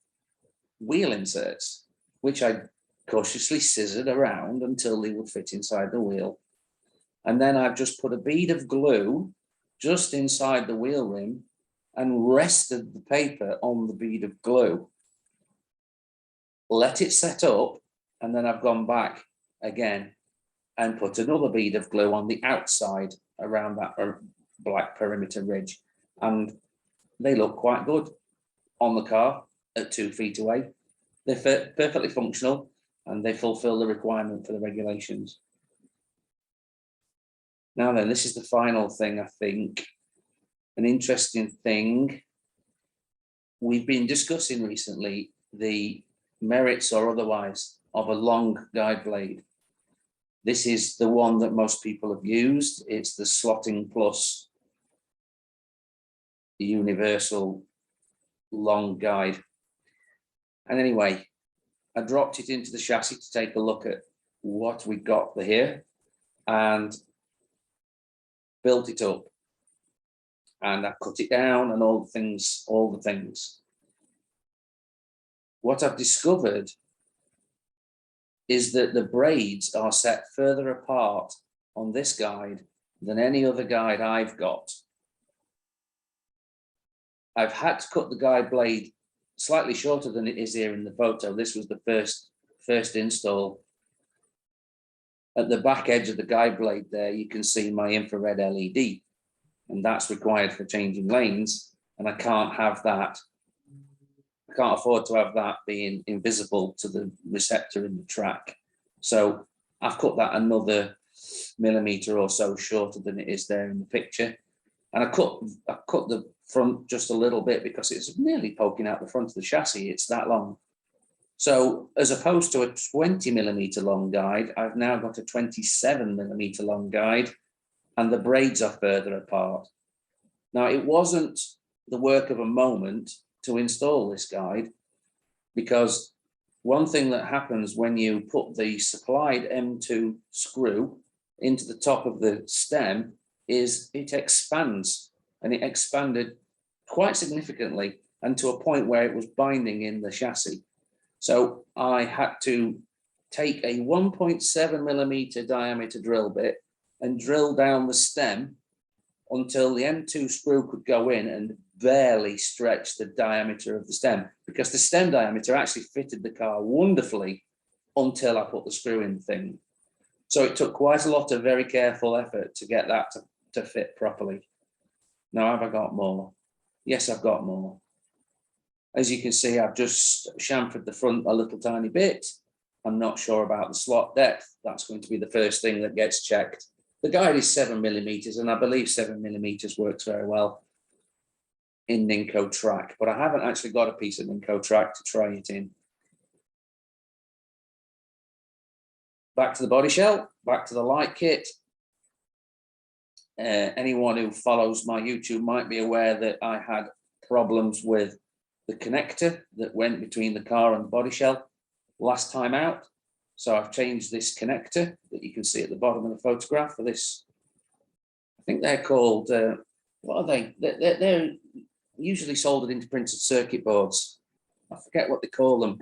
Speaker 6: wheel inserts, which I cautiously scissored around until they would fit inside the wheel. And then I've just put a bead of glue just inside the wheel rim and rested the paper on the bead of glue. Let it set up, and then I've gone back again and put another bead of glue on the outside around that black perimeter ridge. And they look quite good on the car at 2 feet away. They're perfectly functional and they fulfill the requirement for the regulations. Now then, this is the final thing, I think. An interesting thing. We've been discussing recently the merits or otherwise of a long guide blade. This is the one that most people have used. It's the Slotting Plus universal long guide. And anyway, I dropped it into the chassis to take a look at what we got here and built it up. And I cut it down and all the things. What I've discovered is that the braids are set further apart on this guide than any other guide I've got. I've had to cut the guide blade slightly shorter than it is here in the photo. This was the first install. At the back edge of the guide blade there, you can see my infrared LED, and that's required for changing lanes. And I can't have that. I can't afford to have that being invisible to the receptor in the track. So I've cut that another millimeter or so shorter than it is there in the picture. And I cut the front just a little bit because it's nearly poking out the front of the chassis. It's that long. So as opposed to a 20 millimeter long guide, I've now got a 27 millimeter long guide, and the braids are further apart. Now, it wasn't the work of a moment to install this guide, because one thing that happens when you put the supplied M2 screw into the top of the stem is it expands, and it expanded quite significantly and to a point where it was binding in the chassis. So I had to take a 1.7 millimeter diameter drill bit and drill down the stem until the M2 screw could go in and barely stretch the diameter of the stem, because the stem diameter actually fitted the car wonderfully until I put the screw in the thing. So it took quite a lot of very careful effort to get that to fit properly. Now, have I got more? Yes, I've got more. As you can see, I've just chamfered the front a little tiny bit. I'm not sure about the slot depth. That's going to be the first thing that gets checked. The guide is 7mm, and I believe 7mm works very well in Ninco track, but I haven't actually got a piece of Ninco track to try it in. Back to the body shell, back to the light kit. Anyone who follows my YouTube might be aware that I had problems with the connector that went between the car and the body shell last time out. So I've changed this connector that you can see at the bottom of the photograph for this. I think they're called, what are they? They're usually soldered into printed circuit boards. I forget what they call them.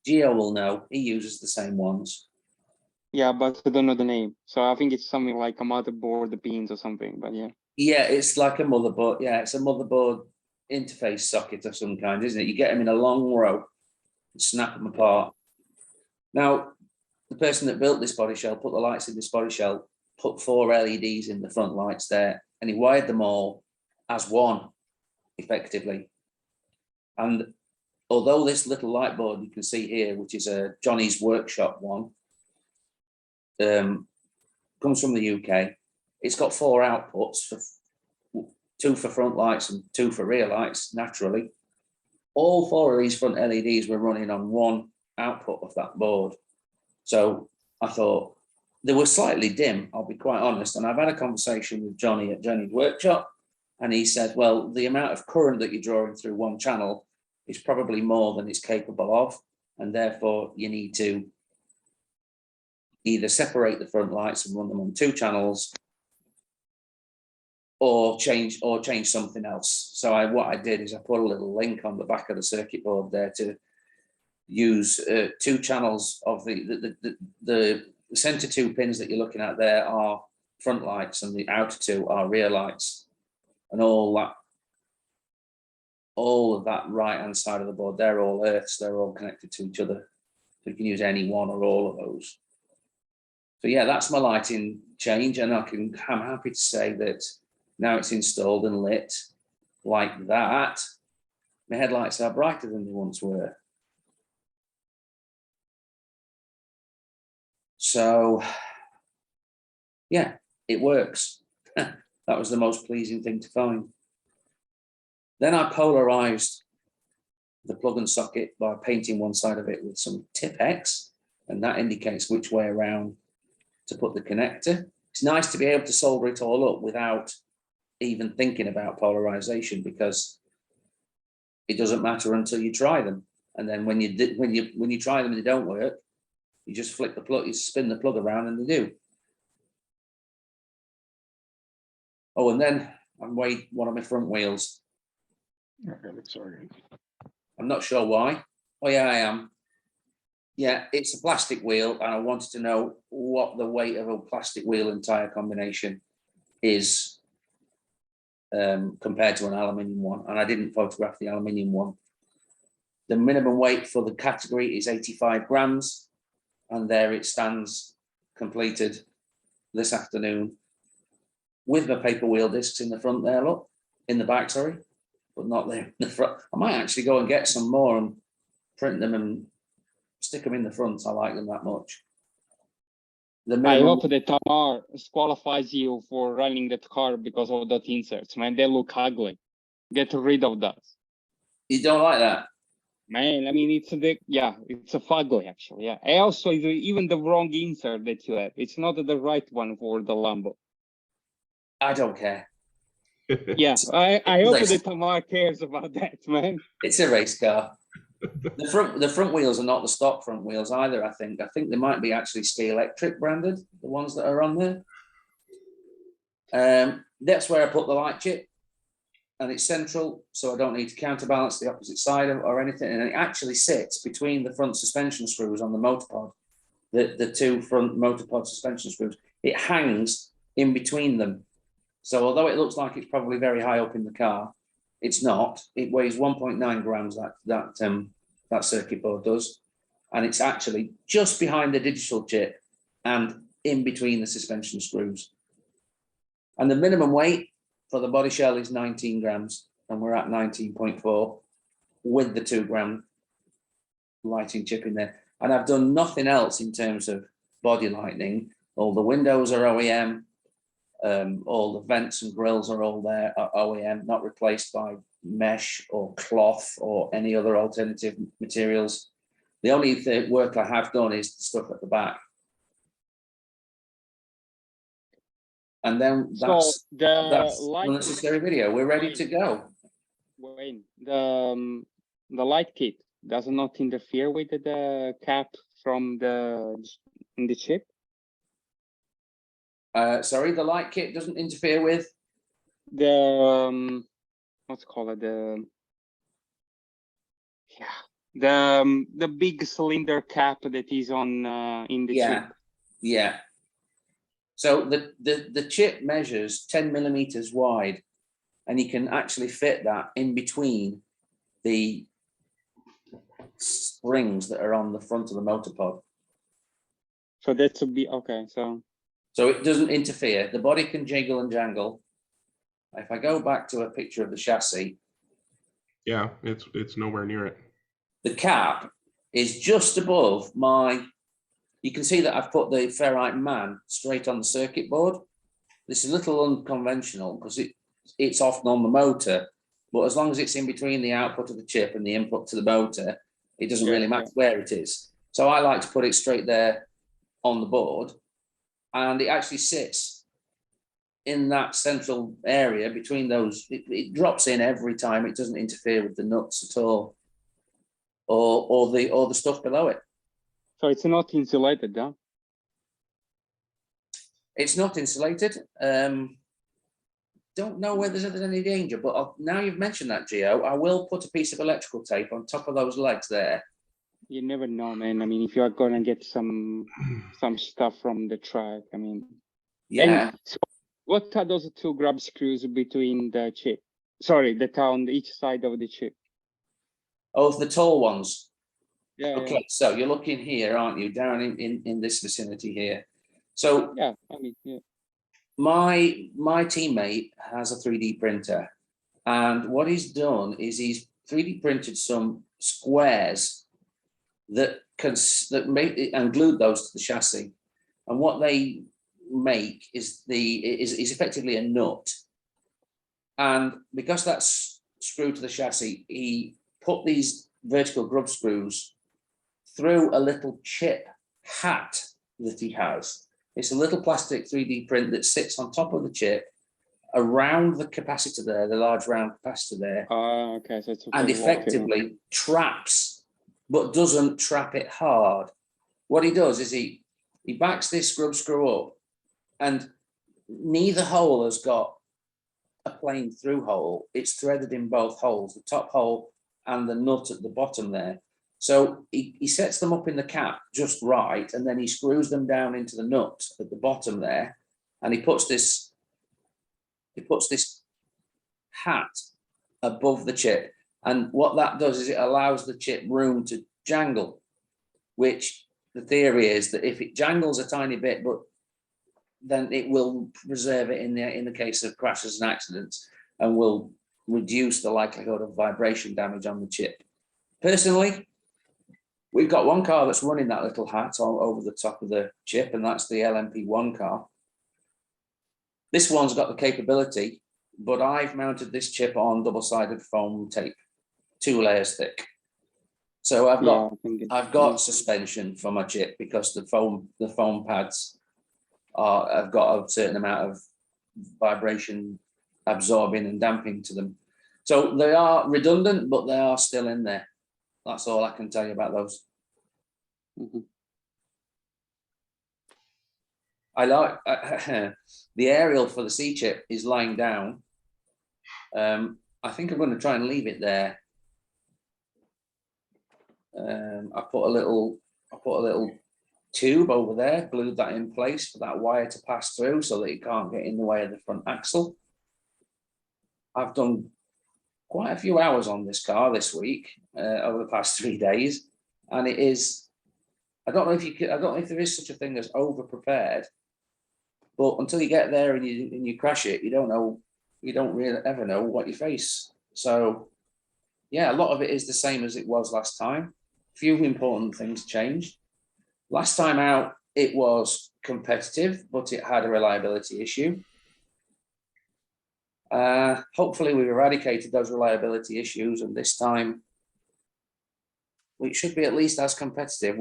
Speaker 6: Gio will know, he uses the same ones.
Speaker 10: Yeah, but I don't know the name. So I think it's something like a motherboard, the pins or something, but yeah.
Speaker 6: Yeah, it's like a motherboard. Yeah, it's a motherboard interface socket of some kind, isn't it? You get them in a long row and snap them apart. Now, the person that built this body shell, put the lights in this body shell, put 4 LEDs in the front lights there, and he wired them all as one, effectively. And although this little light board you can see here, which is a Johnny's Workshop one, comes from the UK, it's got 4 outputs, for 2 for front lights and 2 for rear lights, naturally. All 4 of these front LEDs were running on one output of that board. So I thought they were slightly dim, I'll be quite honest. And I've had a conversation with Johnny at Johnny's Workshop, and he said, well, the amount of current that you're drawing through one channel is probably more than it's capable of, and therefore you need to either separate the front lights and run them on 2 channels, or change something else. So what I did is I put a little link on the back of the circuit board there to use 2 channels of the center 2 pins that you're looking at there are front lights, and the outer 2 are rear lights, and all of that right hand side of the board, they're all earths, they're all connected to each other. So you can use any one or all of those. So yeah, that's my lighting change, and I'm happy to say that now it's installed and lit like that, my headlights are brighter than they once were. So yeah, it works. That was the most pleasing thing to find. Then I polarized the plug and socket by painting one side of it with some Tipex, and that indicates which way around to put the connector. It's nice to be able to solder it all up without even thinking about polarization, because it doesn't matter until you try them. And then when you try them and they don't work, you just flip the plug, you spin the plug around and they do. Oh, and then I'm weighed one of my front wheels.
Speaker 10: Sorry.
Speaker 6: I'm not sure why. Oh yeah, I am. Yeah, it's a plastic wheel, and I wanted to know what the weight of a plastic wheel and tire combination is compared to an aluminium one, and I didn't photograph the aluminium one. The minimum weight for the category is 85 grams, and there it stands, completed this afternoon, with my paper wheel discs in the front there, look, in the back, sorry, but not there in the front. I might actually go and get some more and print them and stick them in the front. I like them that much.
Speaker 10: I hope that Tamar qualifies you for running that car because of that inserts, man. They look ugly. Get rid of that.
Speaker 6: You don't like that?
Speaker 10: Man, I mean, it's a fugly actually. Yeah. And also, even the wrong insert that you have, it's not the right one for the Lambo.
Speaker 6: I don't care.
Speaker 10: Yeah, I hope that Tamar cares about that, man.
Speaker 6: It's a race car. The front wheels are not the stock front wheels either. I think they might be actually Scalextric branded, the ones that are on there. That's where I put the light chip, and it's central, so I don't need to counterbalance the opposite side or anything. And it actually sits between the front suspension screws on the motor pod, the 2 front motor pod suspension screws. it hangs in between them. So although it looks like it's probably very high up in the car, it's not. It weighs 1.9 grams, that circuit board does. And it's actually just behind the digital chip and in between the suspension screws. And the minimum weight for the body shell is 19 grams, and we're at 19.4 with the 2 gram lighting chip in there. And I've done nothing else in terms of body lighting. All the windows are OEM. All the vents and grills are all there, are OEM, not replaced by mesh or cloth or any other alternative materials. The only work I have done is the stuff at the back. And then that's unnecessary video. We're ready to go.
Speaker 10: Wayne, the light kit does not interfere with the cap from the chip?
Speaker 6: Sorry, the light kit doesn't interfere with
Speaker 10: the what's it called, the big cylinder cap that is on in the chip.
Speaker 6: Yeah. So the chip measures 10 millimeters wide, and you can actually fit that in between the springs that are on the front of the motor pod.
Speaker 10: So that's a bit okay.
Speaker 6: So it doesn't interfere. The body can jiggle and jangle. If I go back to a picture of the chassis.
Speaker 1: Yeah, it's nowhere near it.
Speaker 6: The cap is just above you can see that I've put the ferrite man straight on the circuit board. This is a little unconventional because it's often on the motor, but as long as it's in between the output of the chip and the input to the motor, it doesn't really matter where it is. So I like to put it straight there on the board, and it actually sits in that central area between those. It drops in every time. It doesn't interfere with the nuts at all, or the stuff below it.
Speaker 10: So it's not insulated, huh?
Speaker 6: It's not insulated. Don't know whether there's any danger, but now you've mentioned that, Gio, I will put a piece of electrical tape on top of those legs there.
Speaker 10: You never know, man. I mean, if you are gonna get some stuff from the track, I mean.
Speaker 6: Yeah.
Speaker 10: So what are those 2 grub screws between the chip? Sorry, on each side of the chip.
Speaker 6: Oh, the tall ones.
Speaker 10: Yeah.
Speaker 6: Okay, so you're looking here, aren't you? Down in this vicinity here. So
Speaker 10: yeah, I mean, yeah.
Speaker 6: My teammate has a 3D printer, and what he's done is he's 3D printed some squares that make it and glued those to the chassis. And what they make is effectively a nut. And because that's screwed to the chassis, he put these vertical grub screws through a little chip hat that he has. It's a little plastic 3D print that sits on top of the chip around the capacitor there, the large round capacitor there.
Speaker 10: Okay. So it's
Speaker 6: and effectively traps, but doesn't trap it hard. What he does is he backs this screw up, and neither hole has got a plain through hole. It's threaded in both holes, the top hole and the nut at the bottom there. So he sets them up in the cap just right, and then he screws them down into the nut at the bottom there, and he puts this hat above the chip. And what that does is it allows the chip room to jangle, which the theory is that if it jangles a tiny bit, but then it will preserve it in the case of crashes and accidents, and will reduce the likelihood of vibration damage on the chip. Personally, we've got one car that's running that little hat all over the top of the chip, and that's the LMP1 car. This one's got the capability, but I've mounted this chip on double-sided foam tape, 2 layers thick. So I've got suspension for my chip because the foam pads have got a certain amount of vibration absorbing and damping to them. So they are redundant, but they are still in there. That's all I can tell you about those.
Speaker 10: Mm-hmm.
Speaker 6: I like the aerial for the C chip is lying down. I think I'm going to try and leave it there. I put a little tube over there, glued that in place for that wire to pass through so that it can't get in the way of the front axle. I've done quite a few hours on this car this week, over the past 3 days, and it is, I don't know if there is such a thing as over prepared, but until you get there and you crash it, you don't really ever know what you face. So yeah, a lot of it is the same as it was last time. Few important things changed. Last time out, it was competitive, but it had a reliability issue. Hopefully we've eradicated those reliability issues, and this time it should be at least as competitive,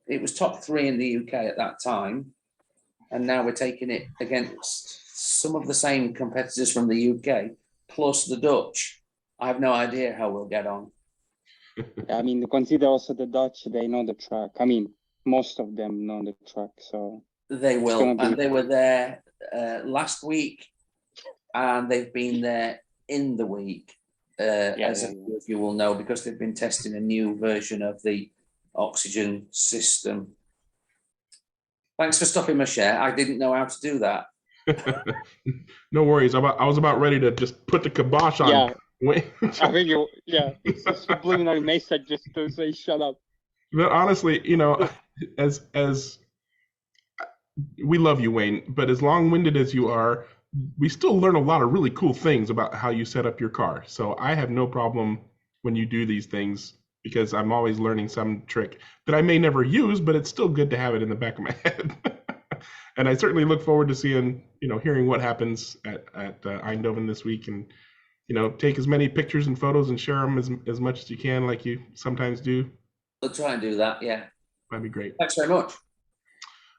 Speaker 6: it was top 3 in the UK at that time. And now we're taking it against some of the same competitors from the UK, plus the Dutch. I have no idea how we'll get on.
Speaker 10: I mean, consider also the Dutch, they know the track. I mean, most of them know the track, so.
Speaker 6: They will, and they were there last week, and they've been there in the week, as you will know, because they've been testing a new version of the oXigen system. Thanks for stopping my share. I didn't know how to do that.
Speaker 1: No worries. I was about ready to just put the kibosh on.
Speaker 10: Yeah. I think it's a subliminal message just to say shut up.
Speaker 1: But honestly, as we love you, Wayne, but as long-winded as you are, we still learn a lot of really cool things about how you set up your car. So I have no problem when you do these things, because I'm always learning some trick that I may never use, but it's still good to have it in the back of my head. And I certainly look forward to seeing, hearing what happens at Eindhoven this week, and take as many pictures and photos and share them as much as you can, like you sometimes do.
Speaker 6: We'll try and do that, yeah.
Speaker 1: That'd be great.
Speaker 6: Thanks very much.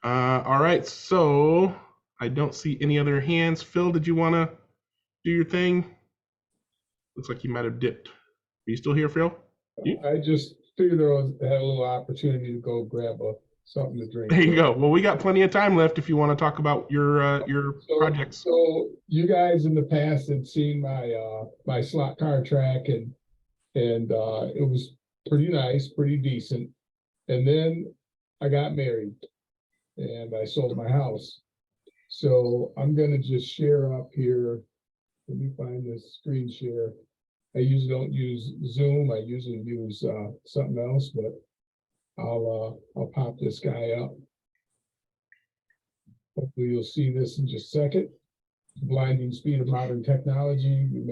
Speaker 1: All right, so I don't see any other hands. Phil, did you want to do your thing? Looks like you might have dipped. Are you still here, Phil?
Speaker 9: I just figured I had a little opportunity to go grab something to drink.
Speaker 1: There you go. Well, we got plenty of time left if you want to talk about your projects.
Speaker 9: So you guys in the past had seen my slot car track, and it was pretty nice, pretty decent. And then I got married and I sold my house. So I'm gonna just share up here. Let me find this screen share. I usually don't use Zoom. I usually use something else, but I'll pop this guy up. Hopefully you'll see this in just a second. Blinding speed of modern technology. You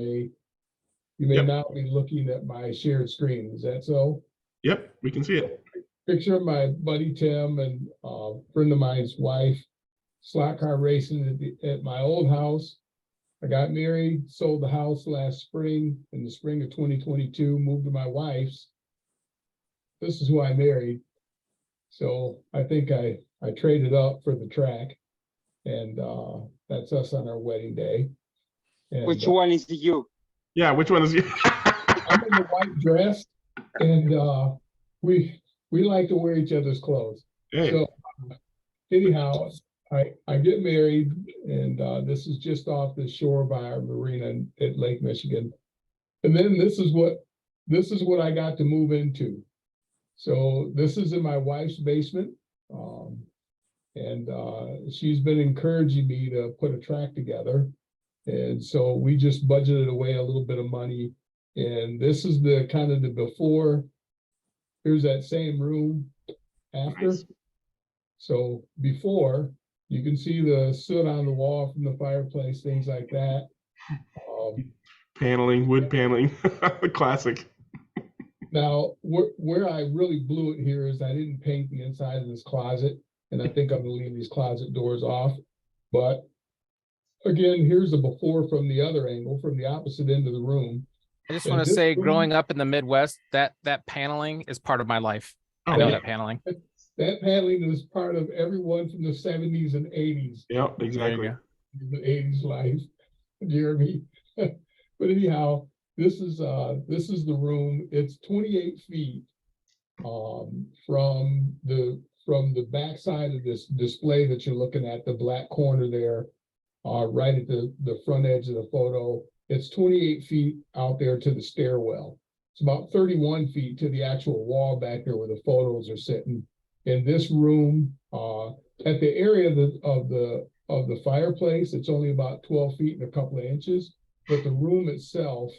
Speaker 9: may now be looking at my shared screen. Is that so?
Speaker 1: Yep, we can see it.
Speaker 9: Picture of my buddy Tim and a friend of mine's wife, slot car racing at my old house. I got married, sold the house last spring, in the spring of 2022, moved to my wife's. This is who I married. So I think I traded up for the track, and that's us on our wedding day. And,
Speaker 10: which one is you?
Speaker 1: Yeah, which one is you?
Speaker 9: I'm in the white dress, and we like to wear each other's clothes.
Speaker 1: Hey.
Speaker 9: So anyhow, I get married, and this is just off the shore by our marina at Lake Michigan. And then this is what I got to move into. So this is in my wife's basement. And she's been encouraging me to put a track together. And so we just budgeted away a little bit of money. And this is the kind of the before. Here's that same room after. Nice. So before, you can see the soot on the wall from the fireplace, things like that.
Speaker 1: Paneling, wood paneling, the classic.
Speaker 9: Now, where I really blew it here is I didn't paint the inside of this closet, and I think I'm gonna leave these closet doors off. But again, here's the before from the other angle, from the opposite end of the room.
Speaker 4: I just want to say, growing up in the Midwest, that paneling is part of my life. I know that paneling.
Speaker 9: That paneling is part of everyone from the 70s and 80s.
Speaker 1: Yep, exactly.
Speaker 9: The 80s life, Jeremy. But anyhow, this is the room. It's 28 feet from the back side of this display that you're looking at, the black corner there, right at the front edge of the photo. It's 28 feet out there to the stairwell. It's about 31 feet to the actual wall back there where the photos are sitting. in this room, at the area of the fireplace, it's only about 12 feet and a couple of inches, but the room itself,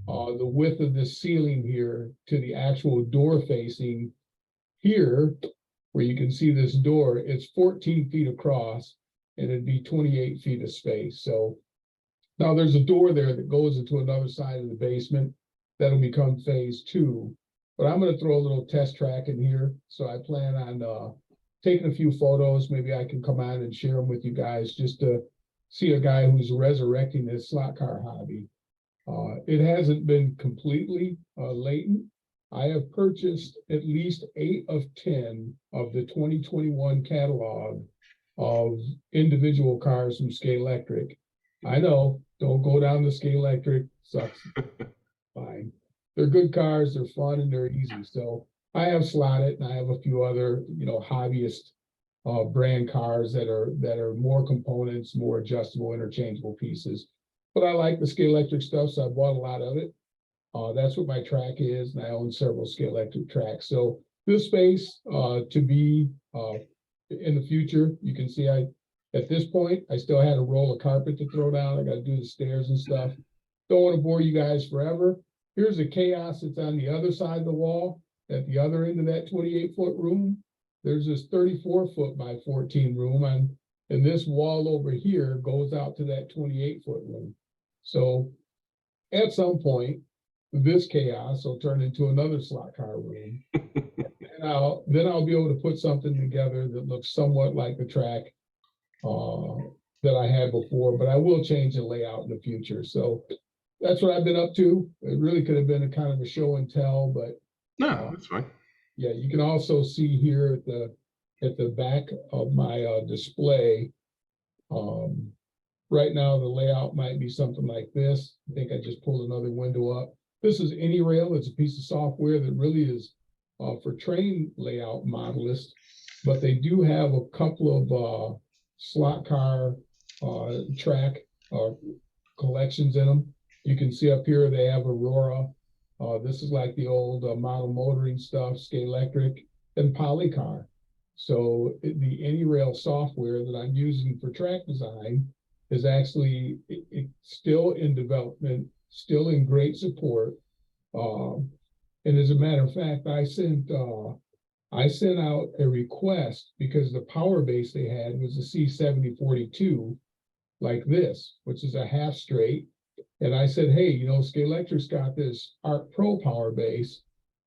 Speaker 9: the width of the ceiling here to the actual door facing here, where you can see this door, it's 14 feet across and it'd be 28 feet of space. So now there's a door there that goes into another side of the basement. That'll become phase 2. But I'm going to throw a little test track in here. So I plan on taking a few photos. Maybe I can come on and share them with you guys just to see a guy who's resurrecting this slot car hobby. It hasn't been completely latent. I have purchased at least 8 of 10 of the 2021 catalog of individual cars from Scalextric. I know, don't go down to Scalextric, sucks. Fine. They're good cars, they're fun, and they're easy. So I have slotted, and I have a few other, hobbyist brand cars that are more components, more adjustable, interchangeable pieces. But I like the Scalextric stuff, so I bought a lot of it. That's what my track is, and I own several Scalextric tracks. So this space to be in the future, you can see at this point, I still had a roll of carpet to throw down. I got to do the stairs and stuff. Don't want to bore you guys forever. Here's the chaos that's on the other side of the wall. At the other end of that 28-foot room, there's this 34-foot by 14 room, and this wall over here goes out to that 28-foot room. So at some point, this chaos will turn into another slot car room. And then I'll be able to put something together that looks somewhat like the track that I had before, but I will change the layout in the future. So that's what I've been up to. It really could have been a kind of a show and tell, but
Speaker 1: no, that's fine.
Speaker 9: Yeah, you can also see here at the back of my display. Right now, the layout might be something like this. I think I just pulled another window up. This is AnyRail. It's a piece of software that really is for train layout modelists, but they do have a couple of slot car track collections in them. You can see up here they have Aurora. This is like the old model motoring stuff, Scalextric, and Polycar. So the AnyRail software that I'm using for track design is actually still in development, still in great support. And as a matter of fact, I sent out a request because the power base they had was a C7042 like this, which is a half straight. And I said, hey, Scalextric's got this Art Pro power base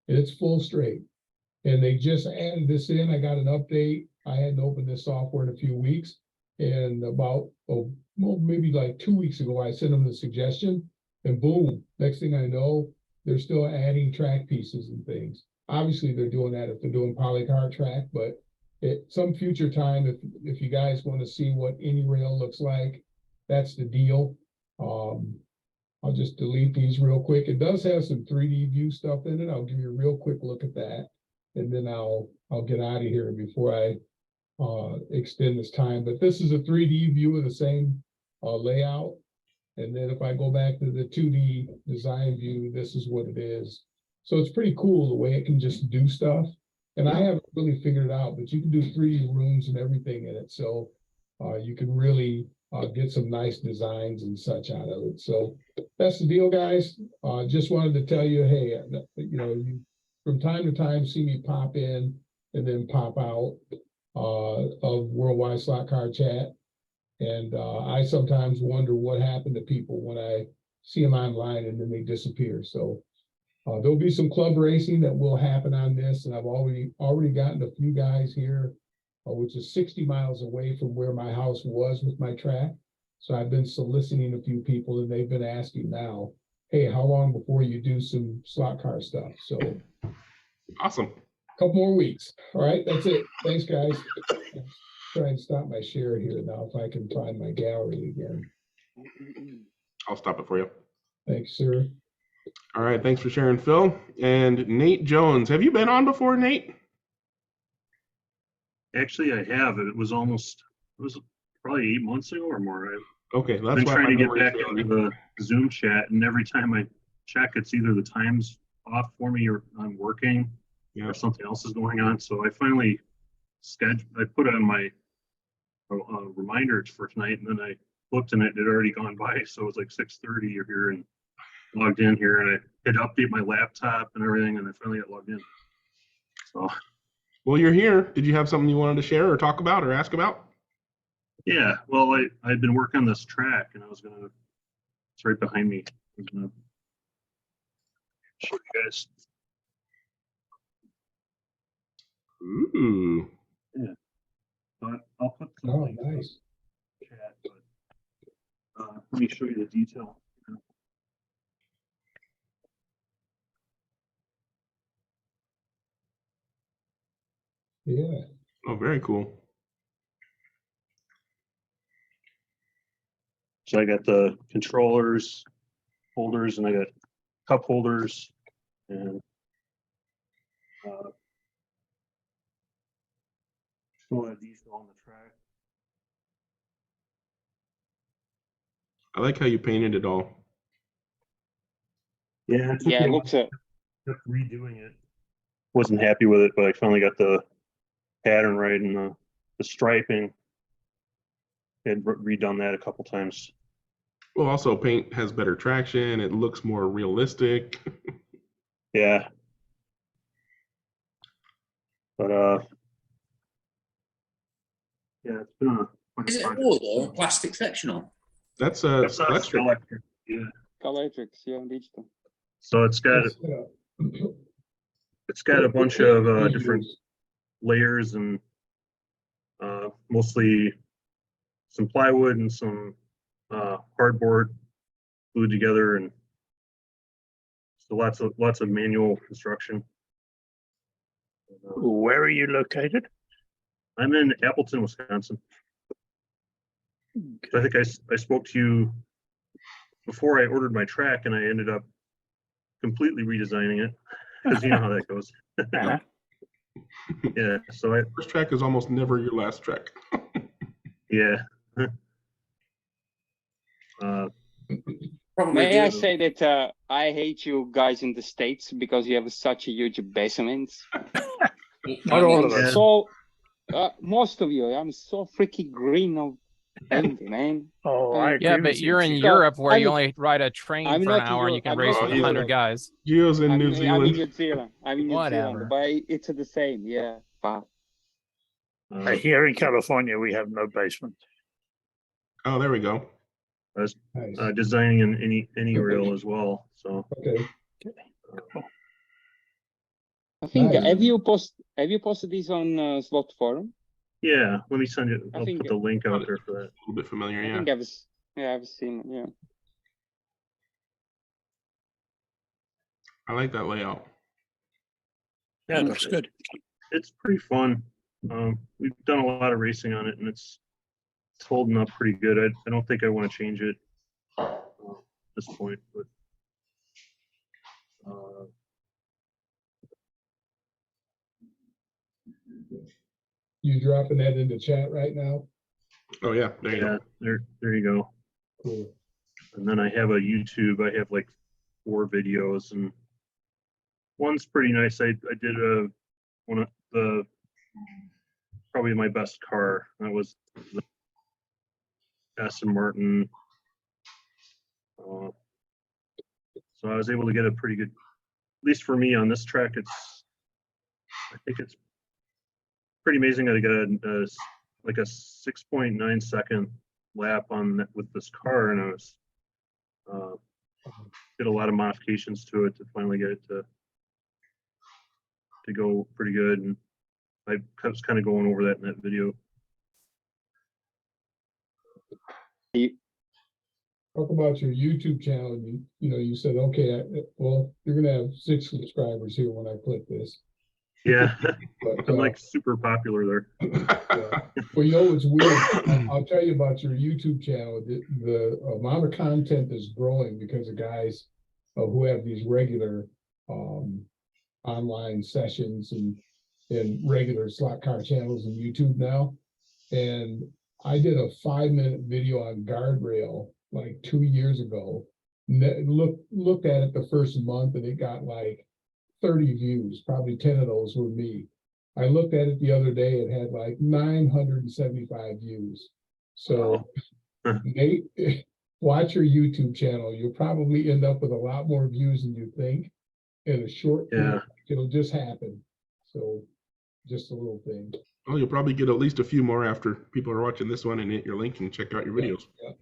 Speaker 9: and it's full straight. And they just added this in. I got an update. I hadn't opened this software in a few weeks. And about, maybe like 2 weeks ago, I sent them the suggestion and boom, next thing I know, they're still adding track pieces and things. Obviously, they're doing that if they're doing polycar track, but at some future time, if you guys want to see what AnyRail looks like, that's the deal. I'll just delete these real quick. It does have some 3D view stuff in it. I'll give you a real quick look at that, and then I'll get out of here before I extend this time. But this is a 3D view of the same layout. And then if I go back to the 2D design view, this is what it is. So it's pretty cool the way it can just do stuff. And I haven't really figured it out, but you can do 3D rooms and everything in it. So you can really get some nice designs and such out of it. So that's the deal, guys. Just wanted to tell you, hey, you from time to time see me pop in and then pop out of Worldwide Slot Car Chat. And I sometimes wonder what happened to people when I see them online and then they disappear. So there'll be some club racing that will happen on this. And I've already gotten a few guys here, which is 60 miles away from where my house was with my track. So I've been soliciting a few people and they've been asking now, hey, how long before you do some slot car stuff? So
Speaker 1: awesome.
Speaker 9: Couple more weeks. All right, that's it. Thanks, guys. Try and stop my share here now if I can find my gallery again.
Speaker 1: I'll stop it for you.
Speaker 9: Thanks, sir.
Speaker 1: All right, thanks for sharing, Phil. And Nate Jones, have you been on before, Nate?
Speaker 11: Actually, I have. It was probably 8 months ago or more.
Speaker 1: Okay, that's
Speaker 11: I've been
Speaker 1: why
Speaker 11: trying to get back into the Zoom chat, and every time I check, it's either the time's off for me or I'm working or something else is going on. So I finally schedule. I put on my reminders for tonight, and then I looked and it had already gone by. So it was like 6:30 here, and logged in here, and I had to update my laptop and everything, and I finally got logged in. So,
Speaker 1: well, you're here. Did you have something you wanted to share or talk about or ask about?
Speaker 11: yeah, well, I'd been working on this track, and it's right behind me. I'm gonna show you guys.
Speaker 1: Ooh.
Speaker 11: Yeah. I'll put the
Speaker 9: Oh,
Speaker 11: link in
Speaker 9: nice.
Speaker 11: the chat, but let me show you the detail.
Speaker 9: Yeah.
Speaker 1: Oh, very cool.
Speaker 11: So I got the controllers, holders, and I got cup holders, and showing a detail on the track.
Speaker 1: I like how you painted it all.
Speaker 11: Yeah, it took
Speaker 10: Yeah,
Speaker 11: me
Speaker 10: it
Speaker 11: a
Speaker 10: looks
Speaker 11: while, kept redoing it. Wasn't happy with it, but I finally got the pattern right and the striping. Had redone that a couple times.
Speaker 1: Well, also paint has better traction. It looks more realistic.
Speaker 11: Yeah. But yeah, it's been quite
Speaker 6: Is
Speaker 11: a
Speaker 6: it
Speaker 11: project.
Speaker 6: wood or a plastic sectional?
Speaker 1: That's
Speaker 11: That's
Speaker 1: Scalextric.
Speaker 11: Scalextric, yeah.
Speaker 10: Scalextric, yeah, digital.
Speaker 11: So it's got a bunch of different layers and mostly some plywood and some cardboard glued together, and so lots of manual construction.
Speaker 3: Where are you located?
Speaker 11: I'm in Appleton, Wisconsin. So I think I spoke to you before I ordered my track, and I ended up completely redesigning it because you know how that goes.
Speaker 3: Uh-huh.
Speaker 11: Yeah, so
Speaker 1: First track is almost never your last track.
Speaker 11: yeah.
Speaker 10: May I say that I hate you guys in the States because you have such a huge basement.
Speaker 3: Not all of us.
Speaker 10: So, most of you, I'm so freaking green of envy, man.
Speaker 3: Oh, I agree
Speaker 4: Yeah, but
Speaker 3: with
Speaker 4: you're
Speaker 3: you.
Speaker 4: in
Speaker 10: So,
Speaker 4: Europe where you
Speaker 10: I'm-
Speaker 4: only ride a train
Speaker 10: I'm
Speaker 4: for an
Speaker 10: not in
Speaker 4: hour and you
Speaker 10: Europe.
Speaker 4: can
Speaker 10: I'm
Speaker 4: race
Speaker 10: not
Speaker 4: with
Speaker 10: in
Speaker 4: 100
Speaker 10: Europe.
Speaker 4: guys.
Speaker 1: Gio's in New
Speaker 10: I'm
Speaker 1: Zealand.
Speaker 10: in New Zealand. I'm in New
Speaker 4: Whatever.
Speaker 10: Zealand, but it's the same. Yeah, fuck.
Speaker 3: Here in California, we have no basement.
Speaker 1: Oh, there we go.
Speaker 11: I was
Speaker 9: Nice.
Speaker 11: designing an any rail as well. So
Speaker 9: Okay.
Speaker 10: I think
Speaker 9: Nice.
Speaker 10: have you posted this on SlotForum?
Speaker 11: yeah, let me send you.
Speaker 10: I
Speaker 11: I'll
Speaker 10: think
Speaker 11: put the link out there for that.
Speaker 1: A little bit familiar,
Speaker 10: I
Speaker 1: yeah.
Speaker 10: think I've seen it. Yeah.
Speaker 1: I like that layout.
Speaker 3: Yeah, it looks good.
Speaker 11: It's pretty fun. We've done a lot of racing on it, and it's holding up pretty good. I don't think I want to change it at this point, but
Speaker 9: You dropping that in the chat right now?
Speaker 1: Oh yeah, there you
Speaker 11: yeah,
Speaker 1: go.
Speaker 11: there you go.
Speaker 9: Cool.
Speaker 11: And then I have a YouTube. I have like 4 videos, and one's pretty nice. I did one of the probably my best car. That was the Aston Martin. So I was able to get a pretty good, at least for me on this track. I think it's pretty amazing. I got like a 6.9 second lap on that with this car, and I was did a lot of modifications to it to finally get it to go pretty good. And I was kind of going over that in that video.
Speaker 9: Talk about your YouTube channel. You said, okay, well, you're gonna have 6 subscribers here when I click this.
Speaker 11: Yeah,
Speaker 9: But,
Speaker 11: I'm like super popular there.
Speaker 9: yeah. Well, it's weird. I'll tell you about your YouTube channel. The amount of content is growing because of guys who have these regular online sessions and regular slot car channels on YouTube now. And I did a 5-minute video on guardrail like 2 years ago. Looked at it the first month and it got like 30 views. Probably 10 of those were me. I looked at it the other day, it had like 975 views. So Nate, watch your YouTube channel. You'll probably end up with a lot more views than you think in a short period. It'll just happen. So just a little thing.
Speaker 1: Well, you'll probably get at least a few more after people are watching this one and hit your link and check out your videos.
Speaker 9: Yeah.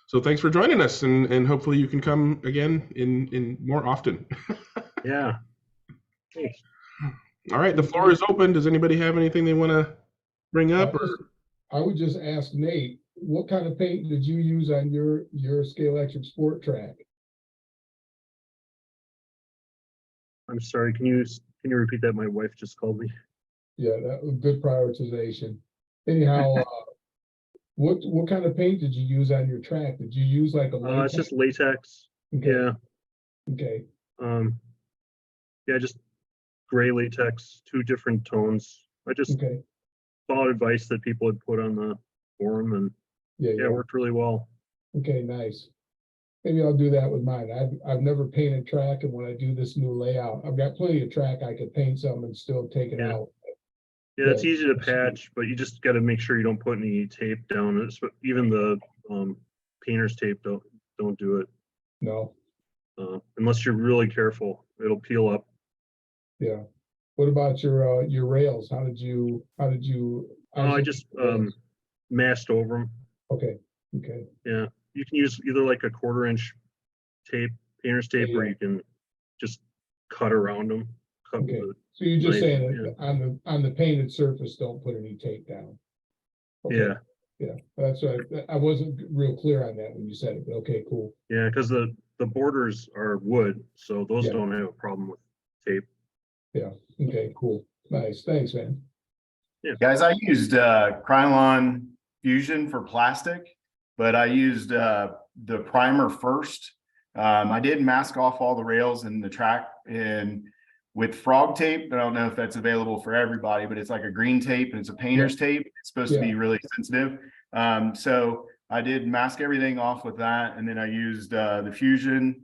Speaker 1: So thanks for joining us, and hopefully you can come again in more often.
Speaker 11: Yeah. Thanks.
Speaker 1: All right, the floor is open. Does anybody have anything they want to bring up?
Speaker 9: I would just ask Nate, what kind of paint did you use on your Scalextric Sport Track?
Speaker 11: I'm sorry. Can you repeat that? My wife just called me.
Speaker 9: Yeah, that was good prioritization. Anyhow, what kind of paint did you use on your track? Did you use like a latex?
Speaker 11: It's just latex.
Speaker 9: Okay.
Speaker 11: Yeah.
Speaker 9: Okay.
Speaker 11: Yeah, just gray latex, 2 different tones. I just followed advice that people had put on the forum, and it worked really well.
Speaker 9: Okay, nice. Maybe I'll do that with mine. I've never painted track, and when I do this new layout, I've got plenty of track I could paint some and still take it out.
Speaker 11: Yeah, it's easy to patch, but you just got to make sure you don't put any tape down. Even the painter's tape, don't do it.
Speaker 9: No.
Speaker 11: Unless you're really careful, it'll peel up.
Speaker 9: Yeah. What about your rails? How did you?
Speaker 11: I just masked over them.
Speaker 9: Okay. Okay.
Speaker 11: Yeah, you can use either like a 1/4-inch tape, painter's tape, or you can just cut around them.
Speaker 9: Okay. So you're just saying that on the painted surface, don't put any tape down. Okay.
Speaker 11: Yeah.
Speaker 9: Yeah, that's right. I wasn't real clear on that when you said it, but okay, cool.
Speaker 11: Yeah, because the borders are wood, so those don't have a problem with tape.
Speaker 9: Yeah. Okay, cool. Nice. Thanks, man.
Speaker 11: Yeah.
Speaker 12: Guys, I used Krylon Fusion for plastic, but I used the primer first. I did mask off all the rails in the track with frog tape. I don't know if that's available for everybody, but it's like a green tape and it's a painter's tape. It's supposed to be really sensitive. So I did mask everything off with that. And then I used the Fusion.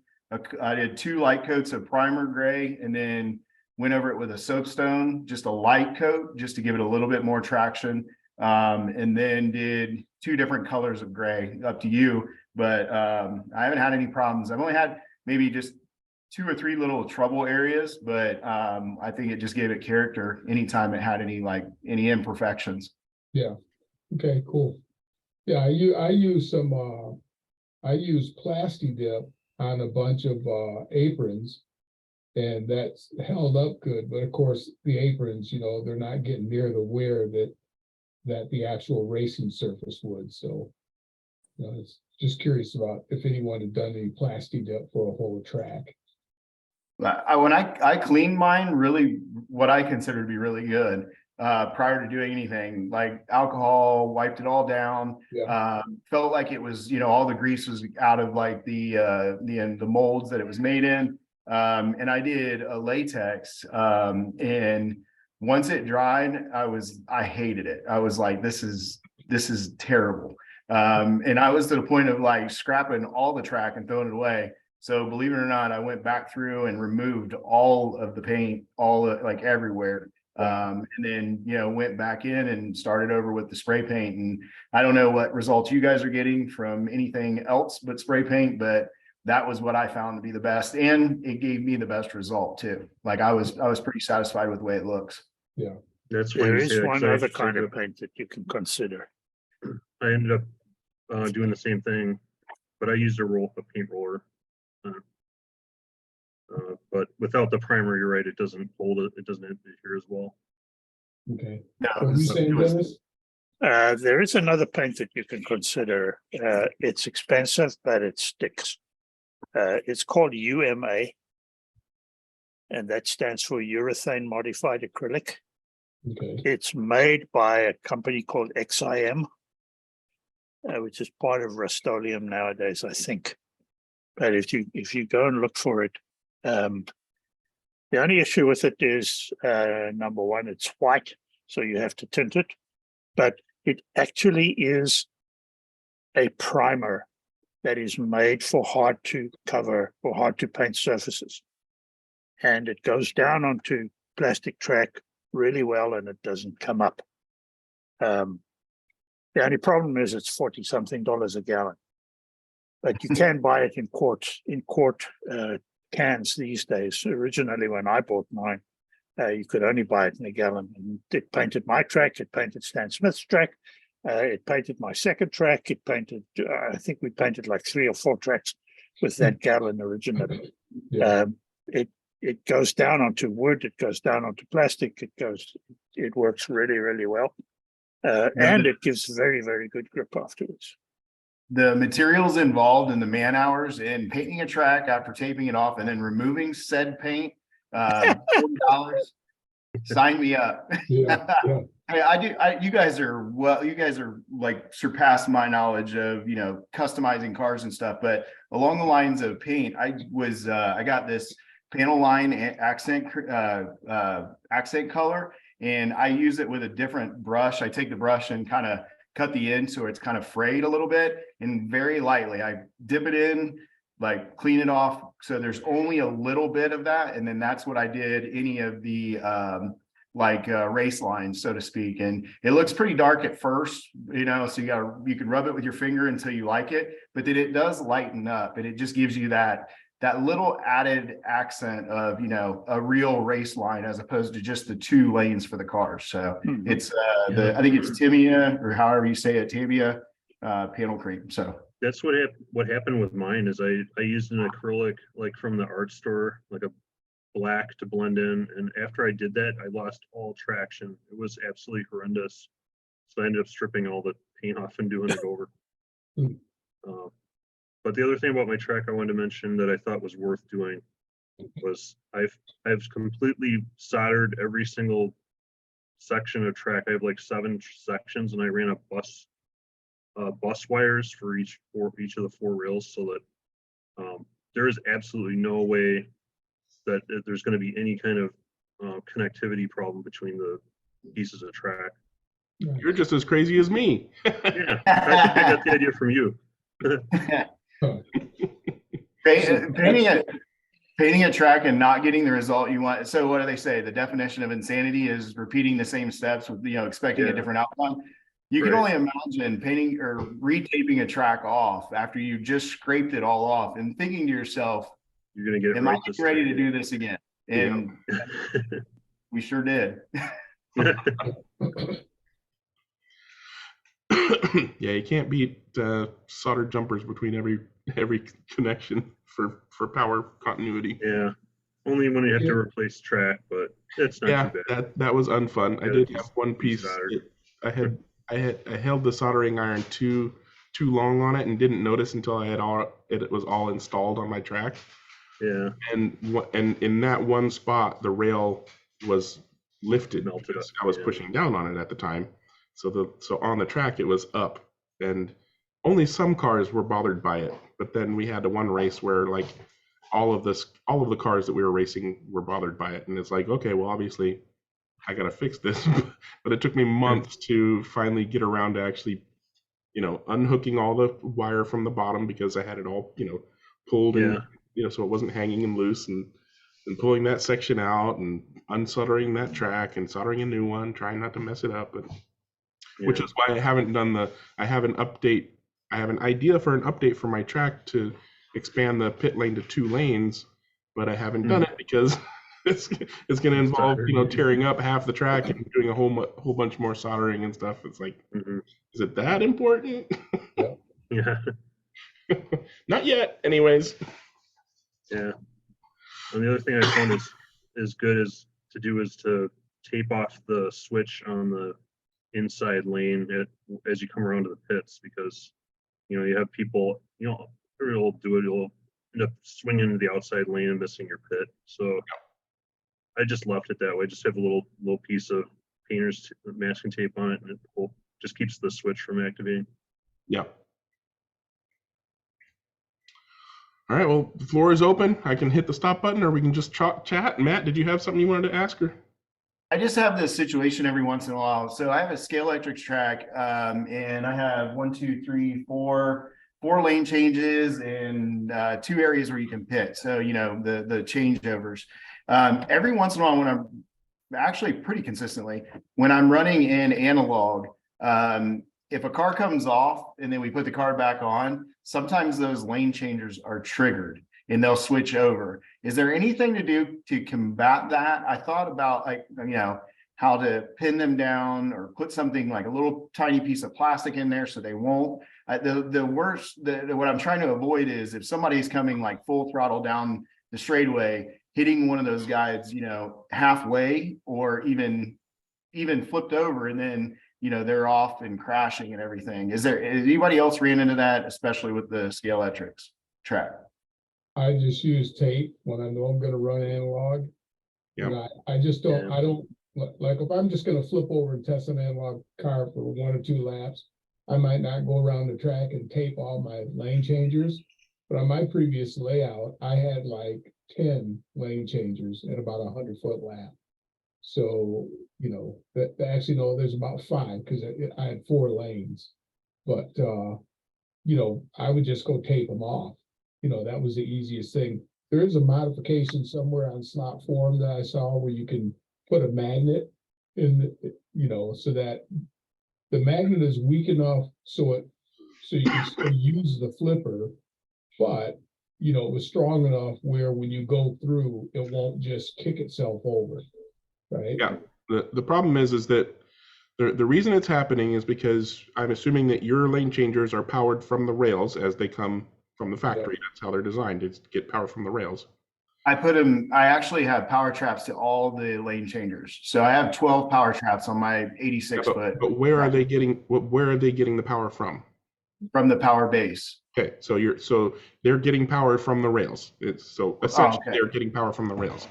Speaker 12: I did 2 light coats of primer gray and then went over it with a soapstone, just a light coat, just to give it a little bit more traction. And then did 2 different colors of gray, up to you. But I haven't had any problems. I've only had maybe just 2 or 3 little trouble areas, but I think it just gave it character anytime it had any imperfections.
Speaker 9: Yeah. Okay, cool. Yeah, I use Plasti Dip on a bunch of aprons, and that's held up good. But of course, the aprons, they're not getting near the wear that the actual racing surface would. So, it's just curious about if anyone had done any Plasti Dip for a whole track.
Speaker 12: When I cleaned mine, really what I consider to be really good prior to doing anything, like alcohol, wiped it all down. Felt like it was, all the grease was out of like the molds that it was made in. And I did a latex, and once it dried, I hated it. I was like, this is terrible. And I was to the point of like scrapping all the track and throwing it away. So believe it or not, I went back through and removed all of the paint, everywhere. And then, went back in and started over with the spray paint. And I don't know what results you guys are getting from anything else but spray paint, but that was what I found to be the best. And it gave me the best result too. Like I was pretty satisfied with the way it looks.
Speaker 9: Yeah.
Speaker 3: There is one other kind of paint that you can consider.
Speaker 11: I ended up doing the same thing, but I used a paint roller. But without the primer, you're right, it doesn't hold it. It doesn't adhere as well.
Speaker 9: Okay. What are you saying, Dennis?
Speaker 3: There is another paint that you can consider. It's expensive, but it sticks. It's called UMA, and that stands for urethane modified acrylic.
Speaker 9: Okay.
Speaker 3: It's made by a company called XIM, which is part of Rust-Oleum nowadays, I think. But if you go and look for it, the only issue with it is number one, it's white, so you have to tint it. But it actually is a primer that is made for hard to cover or hard to paint surfaces, and it goes down onto plastic track really well, and it doesn't come up. The only problem is it's $40-something a gallon, but you can buy it in quart cans these days. Originally, when I bought mine, you could only buy it in a gallon. And it painted my track, it painted Stan Smith's track, it painted my second track, it painted, I think we painted like 3 or 4 tracks with that gallon originally.
Speaker 9: Yeah.
Speaker 3: It goes down onto wood, it goes down onto plastic, it works really, really well. And it gives very, very good grip afterwards.
Speaker 12: The materials involved in the man hours in painting a track after taping it off and then removing said paint, $40. Sign me up.
Speaker 9: Yeah, yeah.
Speaker 12: You guys are like surpassed my knowledge of, you know, customizing cars and stuff, but along the lines of paint, I got this panel line accent color, and I use it with a different brush. I take the brush and kind of cut the end so it's kind of frayed a little bit, and very lightly I dip it in, like clean it off so there's only a little bit of that, and then that's what I did any of the race lines, so to speak. And it looks pretty dark at first, you know, so you can rub it with your finger until you like it, but then it does lighten up, and it just gives you that little added accent of, you know, a real race line as opposed to just the 2 lanes for the cars. So it's I think it's Tamiya, or however you say it, Tamiya panel cream. So
Speaker 11: that's what happened with mine is I used an acrylic like from the art store, like a black to blend in, and after I did that, I lost all traction. It was absolutely horrendous. So I ended up stripping all the paint off and doing it over. But the other thing about my track I wanted to mention that I thought was worth doing was I've completely soldered every single section of track. I have like 7 sections, and I ran a bus wires for each of the 4 rails, so that there is absolutely no way that there's going to be any kind of connectivity problem between the pieces of track.
Speaker 1: You're just as crazy as me.
Speaker 11: Yeah, I think I got the idea from you.
Speaker 12: Painting a track and not getting the result you want. So what do they say? The definition of insanity is repeating the same steps with, you know, expecting a different outcome. You can only imagine painting or retaping a track off after you just scraped it all off and thinking to yourself,
Speaker 11: you're gonna get
Speaker 12: am I ready to do this again? And we sure did.
Speaker 1: Yeah, you can't beat soldered jumpers between every connection for power continuity.
Speaker 11: Yeah, only when you have to replace track, but it's not too bad.
Speaker 1: That was unfun. I did have one piece. I held the soldering iron too long on it and didn't notice until it was all installed on my track.
Speaker 11: Yeah.
Speaker 1: And in that one spot, the rail was lifted because I was pushing down on it at the time. So on the track it was up, and only some cars were bothered by it. But then we had one race where like all of the cars that we were racing were bothered by it, and it's like, okay, well obviously I gotta fix this. But it took me months to finally get around to actually, you know, unhooking all the wire from the bottom because I had it all, you know, pulled and, you know, so it wasn't hanging and loose, and pulling that section out and unsoldering that track and soldering a new one, trying not to mess it up. But which is why I haven't done I have an idea for an update for my track to expand the pit lane to 2 lanes, but I haven't done it because it's going to involve, you know, tearing up half the track and doing a whole bunch more soldering and stuff. It's like, is it that important?
Speaker 11: Yeah.
Speaker 1: Not yet, anyways.
Speaker 11: Yeah. And the other thing I found is good to do is to tape off the switch on the inside lane as you come around to the pits, because, you know, you have people, you know, it'll end up swinging into the outside lane and missing your pit. So I just left it that way. Just have a little piece of painter's masking tape on it, and it just keeps the switch from activating.
Speaker 1: Yeah. All right, well, the floor is open. I can hit the stop button, or we can just chat. Matt, did you have something you wanted to ask her?
Speaker 12: I just have this situation every once in a while. So I have a Scalextric track, and I have 4 lane changes and 2 areas where you can pit. So, you know, the changeovers. Every once in a while when I'm actually pretty consistently when I'm running in analog. If a car comes off and then we put the car back on, sometimes those lane changers are triggered and they'll switch over. Is there anything to do to combat that? I thought about, like, how to pin them down or put something like a little tiny piece of plastic in there so they won't. The worst, what I'm trying to avoid is if somebody's coming like full throttle down the straightaway, hitting one of those guys, halfway or even flipped over, and then they're off and crashing and everything. Has anybody else ran into that, especially with the Scalextric track?
Speaker 9: I just use tape when I know I'm going to run analog. Yeah. I just don't. I don't like if I'm just going to flip over and test an analog car for 1 or 2 laps. I might not go around the track and tape all my lane changers. But on my previous layout, I had like 10 lane changers at about 100-foot lap. So, actually, no, there's about 5 because I had 4 lanes. But, I would just go tape them off. That was the easiest thing. There is a modification somewhere on SlotForum that I saw where you can put a magnet in, so that the magnet is weak enough so you can still use the flipper, but it was strong enough where when you go through, it won't just kick itself over. Right.
Speaker 1: Yeah. The problem is that the reason it's happening is because I'm assuming that your lane changers are powered from the rails as they come from the factory. Yeah. That's how they're designed, to get power from the rails.
Speaker 12: I actually have power traps to all the lane changers. So I have 12 power traps on my 86 foot.
Speaker 1: But where are they getting the power from?
Speaker 12: From the power base.
Speaker 1: Okay, so they're getting power from the rails. Essentially they're getting power from the rails.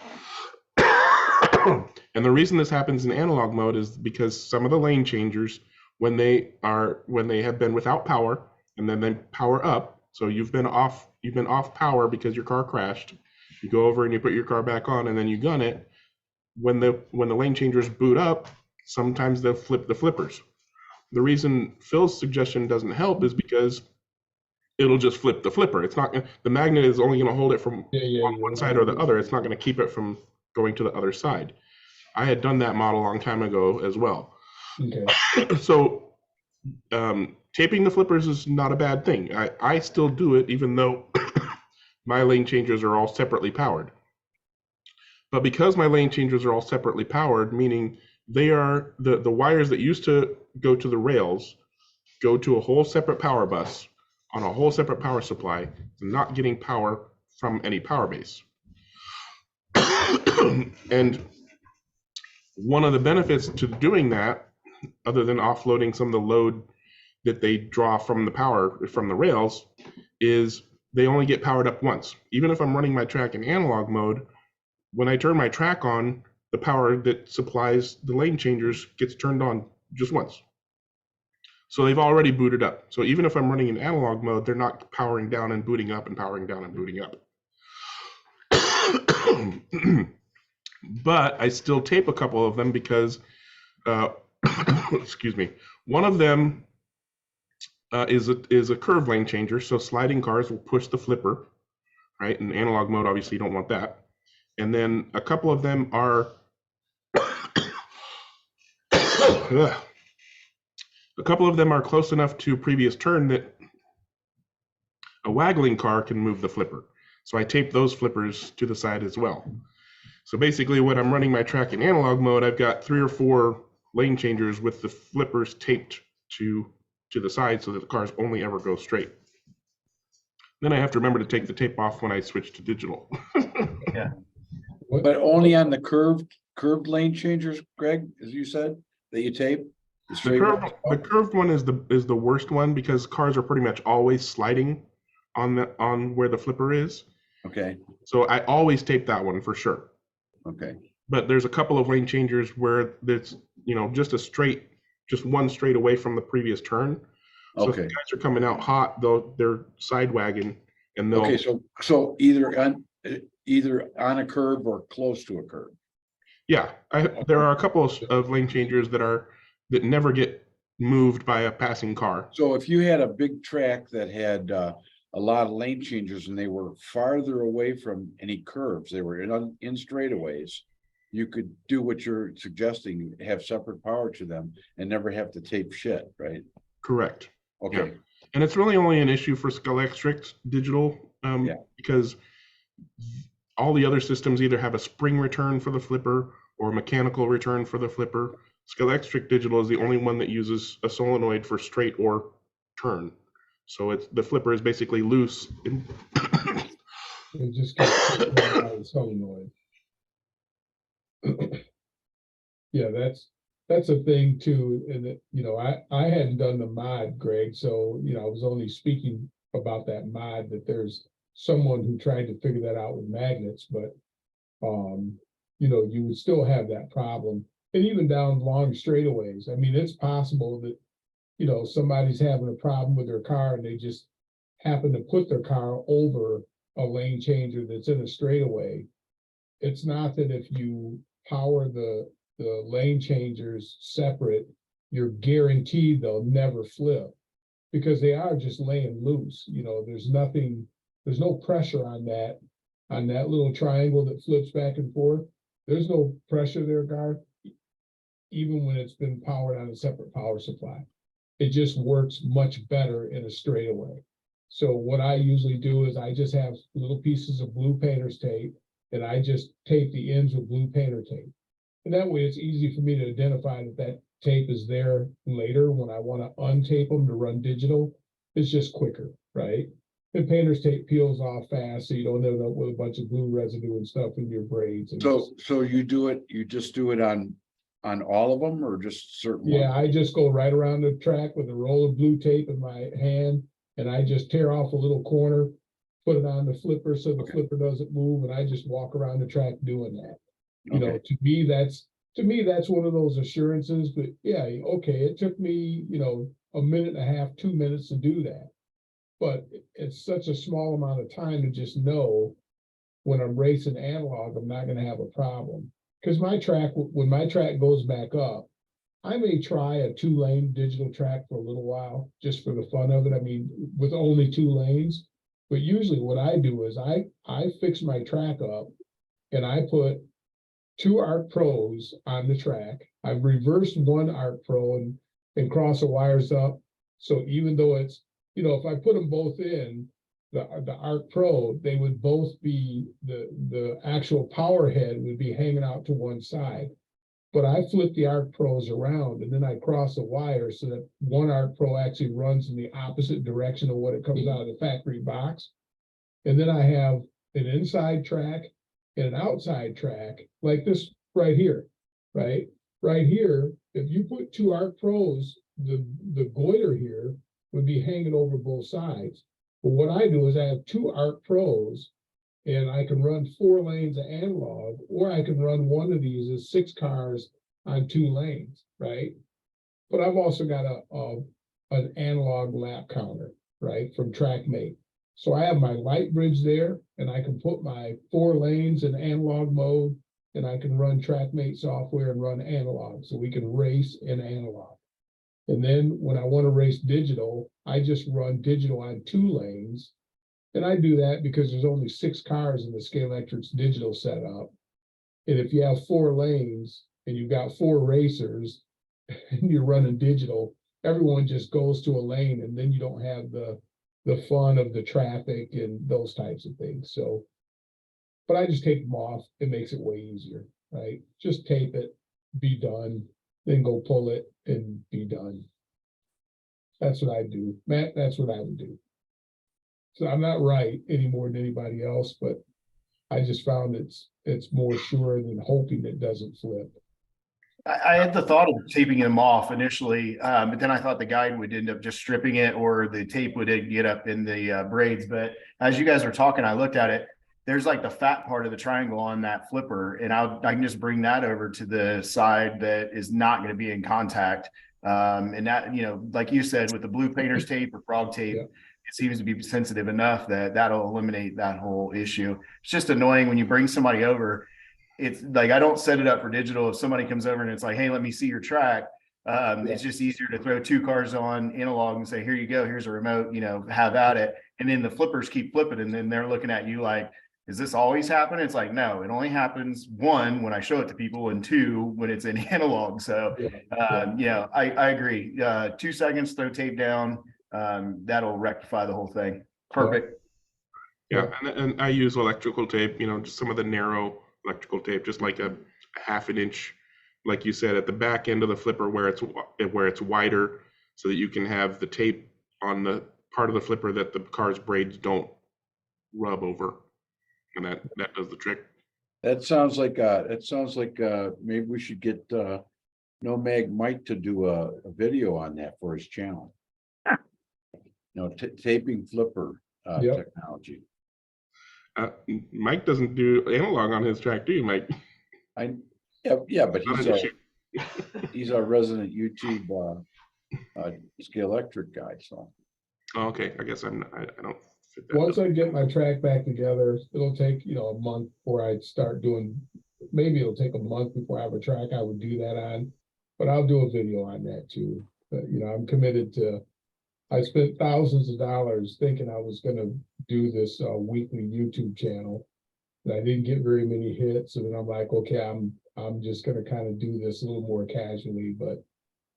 Speaker 1: And the reason this happens in analog mode is because some of the lane changers, when they have been without power and then they power up, so you've been off power because your car crashed. You go over and you put your car back on and then you gun it. When the lane changers boot up, sometimes they'll flip the flippers. The reason Phil's suggestion doesn't help is because it'll just flip the flipper. It's not the magnet is only going to hold it from one side or the other. It's not going to keep it from going to the other side. I had done that model a long time ago as well. Okay. So taping the flippers is not a bad thing. I still do it even though my lane changers are all separately powered. But because my lane changers are all separately powered, meaning they are the wires that used to go to the rails go to a whole separate power bus on a whole separate power supply, not getting power from any power base. And one of the benefits to doing that, other than offloading some of the load that they draw from the power from the rails, is they only get powered up once. Even if I'm running my track in analog mode, when I turn my track on, the power that supplies the lane changers gets turned on just once. So they've already booted up. So even if I'm running in analog mode, they're not powering down and booting up and powering down and booting up. But I still tape a couple of them because, excuse me, one of them is a curve lane changer. So sliding cars will push the flipper, right? In analog mode, obviously you don't want that. And then a couple of them are close enough to previous turn that a waggling car can move the flipper. So I tape those flippers to the side as well. So basically when I'm running my track in analog mode, I've got 3 or 4 lane changers with the flippers taped to the side so that the cars only ever go straight. Then I have to remember to take the tape off when I switch to digital.
Speaker 2: Yeah. But only on the curved lane changers, Greg, as you said, that you tape?
Speaker 1: The curved one is the worst one because cars are pretty much always sliding on where the flipper is.
Speaker 2: Okay.
Speaker 1: So I always tape that one for sure.
Speaker 2: Okay.
Speaker 1: But there's a couple of lane changers where it's just one straight away from the previous turn. So if the guys are coming out hot, they're side wagging and they'll.
Speaker 2: Okay, so either on a curb or close to a curb. Yeah,
Speaker 1: there are a couple of lane changers that never get moved by a passing car.
Speaker 2: So if you had a big track that had a lot of lane changers and they were farther away from any curves, they were in straightaways, you could do what you're suggesting, have separate power to them and never have to tape shit, right?
Speaker 1: Correct.
Speaker 2: Okay.
Speaker 1: Yeah. And it's really only an issue for Scalextric Digital because all the other systems either have a spring return for the flipper or a mechanical return for the flipper. Scalextric Digital is the only one that uses a solenoid for straight or turn. So it's the flipper is basically loose.
Speaker 9: It just gets by the solenoid. Yeah, that's a thing too. And it, you know, I hadn't done the mod, Greg, so you know, I was only speaking about that mod, that there's someone who tried to figure that out with magnets, but you know, you would still have that problem. And even down long straightaways, I mean, it's possible that, you know, somebody's having a problem with their car and they just happen to put their car over a lane changer that's in a straightaway. It's not that if you power the lane changers separate, you're guaranteed they'll never flip, because they are just laying loose. You know, there's no pressure on that little triangle that flips back and forth. There's no pressure there, Garth, even when it's been powered on a separate power supply. It just works much better in a straightaway. So what I usually do is I just have little pieces of blue painter's tape, and I just tape the ends with blue painter tape. And that way it's easy for me to identify that tape is there later when I want to untape them to run digital. It's just quicker, right? The painter's tape peels off fast, so you don't end up with a bunch of glue residue and stuff in your braids. And
Speaker 2: So you just do it on all of them, or just certain
Speaker 9: yeah,
Speaker 2: ones?
Speaker 9: I just go right around the track with a roll of blue tape in my hand, and I just tear off a little corner, put it on the flipper so the flipper doesn't move, and I just walk around the track doing that. You know, to me that's one of those assurances. But yeah, okay, it took me, you know, a minute and a half, 2 minutes to do that. But it's such a small amount of time to just know when I'm racing analog, I'm not going to have a problem. Because when my track goes back up, I may try a 2-lane digital track for a little while, just for the fun of it. I mean, with only 2 lanes. But usually what I do is I fix my track up and I put 2 ARC Pros on the track. I've reversed 1 ARC Pro and cross the wires up. So even though it's, you know, if I put them both in, the ARC Pro, they would both be, the actual power head would be hanging out to one side. But I flip the ARC Pros around and then I cross the wire so that 1 ARC Pro actually runs in the opposite direction of what it comes out of the factory box. And then I have an inside track and an outside track like this right here, right? Right here, if you put 2 ARC Pros, the goiter here would be hanging over both sides. But what I do is I have 2 ARC Pros, and I can run 4 lanes of analog, or I can run one of these as 6 cars on 2 lanes, right? But I've also got an analog lap counter, right, from TrackMate. So I have my light bridge there, and I can put my 4 lanes in analog mode, and I can run TrackMate software and run analog, so we can race in analog. And then when I want to race digital, I just run digital on 2 lanes. And I do that because there's only 6 cars in the Scalextric Digital setup. And if you have 4 lanes and you've got 4 racers and you're running digital, everyone just goes to a lane, and then you don't have the fun of the traffic and those types of things. So, but I just take them off. It makes it way easier, right? Just tape it, be done, then go pull it and be done. That's what I do. Matt, that's what I would do. So I'm not right any more than anybody else, but I just found it's more sure than hoping it doesn't flip.
Speaker 12: I had the thought of taping them off initially, but then I thought the guide would end up just stripping it, or the tape would get up in the braids. But as you guys were talking, I looked at it. There's like the fat part of the triangle on that flipper, and I can just bring that over to the side that is not going to be in contact. And that, you know, like you said, with the blue painter's tape or frog tape, yeah, it seems to be sensitive enough that that'll eliminate that whole issue. It's just annoying when you bring somebody over. It's like, I don't set it up for digital. If somebody comes over and it's like, hey, let me see your track. It's just easier to throw 2 cars on analog and say, here you go, here's a remote, you know, have at it. And then the flippers keep flipping, and then they're looking at you like, Is this always happen? It's like, no, it only happens, one, when I show it to people, and two, when it's in analog. So, yeah, I agree. 2 seconds, throw tape down. That'll rectify the whole thing. Perfect.
Speaker 1: Yeah, and I use electrical tape, you know, just some of the narrow electrical tape, just like a half an inch, like you said, at the back end of the flipper where it's wider, so that you can have the tape on the part of the flipper that the car's braids don't rub over, and that does the trick.
Speaker 2: That sounds like maybe we should get No Mag Mike to do a video on that for his channel. You know, taping flipper technology.
Speaker 1: Mike doesn't do analog on his track, do you, Mike?
Speaker 2: Yeah, but he's our resident YouTube Scalextric guy. So.
Speaker 1: Oh, okay, I guess I don't fit that.
Speaker 9: Once I get my track back together, it'll take, you know, a month before I start doing. Maybe it'll take a month before I have a track I would do that on, but I'll do a video on that too. But, you know, I'm committed to. I spent thousands of dollars thinking I was going to do this weekly YouTube channel. And I didn't get very many hits, and then I'm like, okay, I'm just going to kind of do this a little more casually, but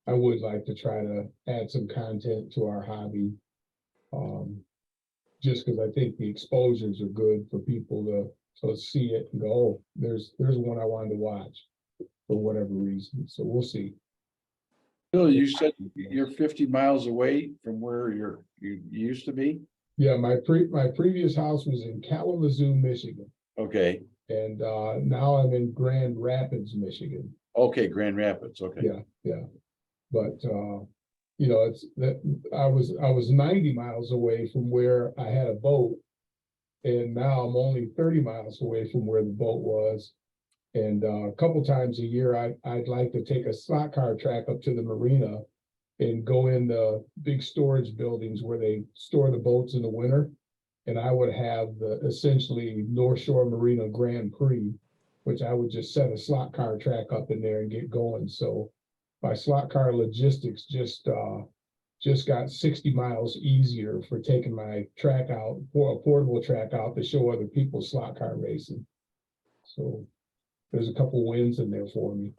Speaker 9: I would like to try to add some content to our hobby, just because I think the exposures are good for people to see it and go, oh, there's one I wanted to watch for whatever reason. So we'll see.
Speaker 2: Bill, you said you're 50 miles away from where you used to be?
Speaker 9: Yeah, my previous house was in Kalamazoo, Michigan.
Speaker 2: Okay.
Speaker 9: And now I'm in Grand Rapids, Michigan.
Speaker 2: Okay, Grand Rapids. Okay.
Speaker 9: Yeah. But you know, it's that I was 90 miles away from where I had a boat, and now I'm only 30 miles away from where the boat was. And a couple times a year, I'd like to take a slot car track up to the marina and go in the big storage buildings where they store the boats in the winter. And I would have the essentially North Shore Marina Grand Prix, which I would just set a slot car track up in there and get going. So my slot car logistics just got 60 miles easier for taking my track out, for a portable track out to show other people slot car racing. So there's a couple wins in there for me.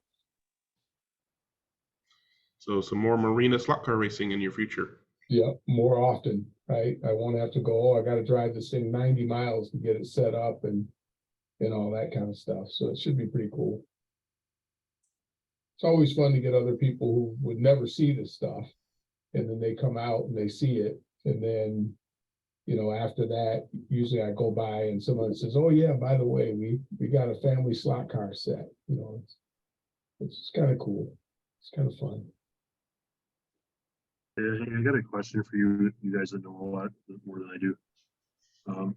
Speaker 1: So some more marina slot car racing in your future.
Speaker 9: Yeah, more often, right? I won't have to go, oh, I got to drive this thing 90 miles to get it set up and all that kind of stuff. So it should be pretty cool. It's always fun to get other people who would never see this stuff, and then they come out and they see it. And then, you know, after that, usually I go by and someone says, oh yeah, by the way, we got a family slot car set. You know, it's kind of cool. It's kind of fun.
Speaker 11: I got a question for you guys that know a lot more than I do.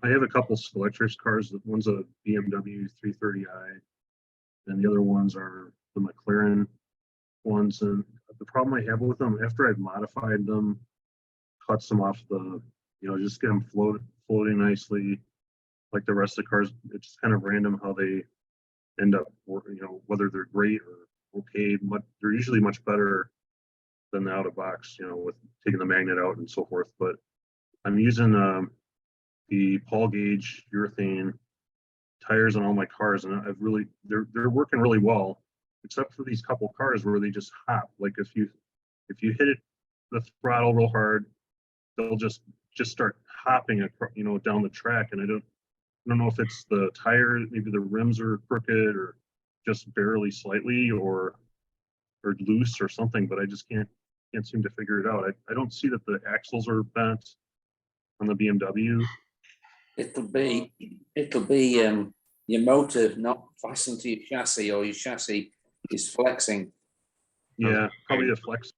Speaker 11: I have a couple Scalextric cars. One's a BMW 330i, and the other ones are the McLaren ones. And the problem I have with them, after I've modified them, cuts them off the, you know, just get them floating nicely, like the rest of the cars. It's just kind of random how they end up, you know, whether they're great or okay. They're usually much better than the out of box, you know, with taking the magnet out and so forth. But I'm using the Paul gauge urethane tires on all my cars, and they're working really well, except for these couple cars where they just hop. Like if you hit the throttle real hard, they'll just start hopping, you know, down the track. And I don't know if it's the tire, maybe the rims are crooked or just barely slightly or loose or something, but I just can't seem to figure it out. I don't see that the axles are bent on the BMW.
Speaker 6: It'll be your motor not fastened to your chassis, or your chassis is flexing.
Speaker 11: Yeah, probably the flex.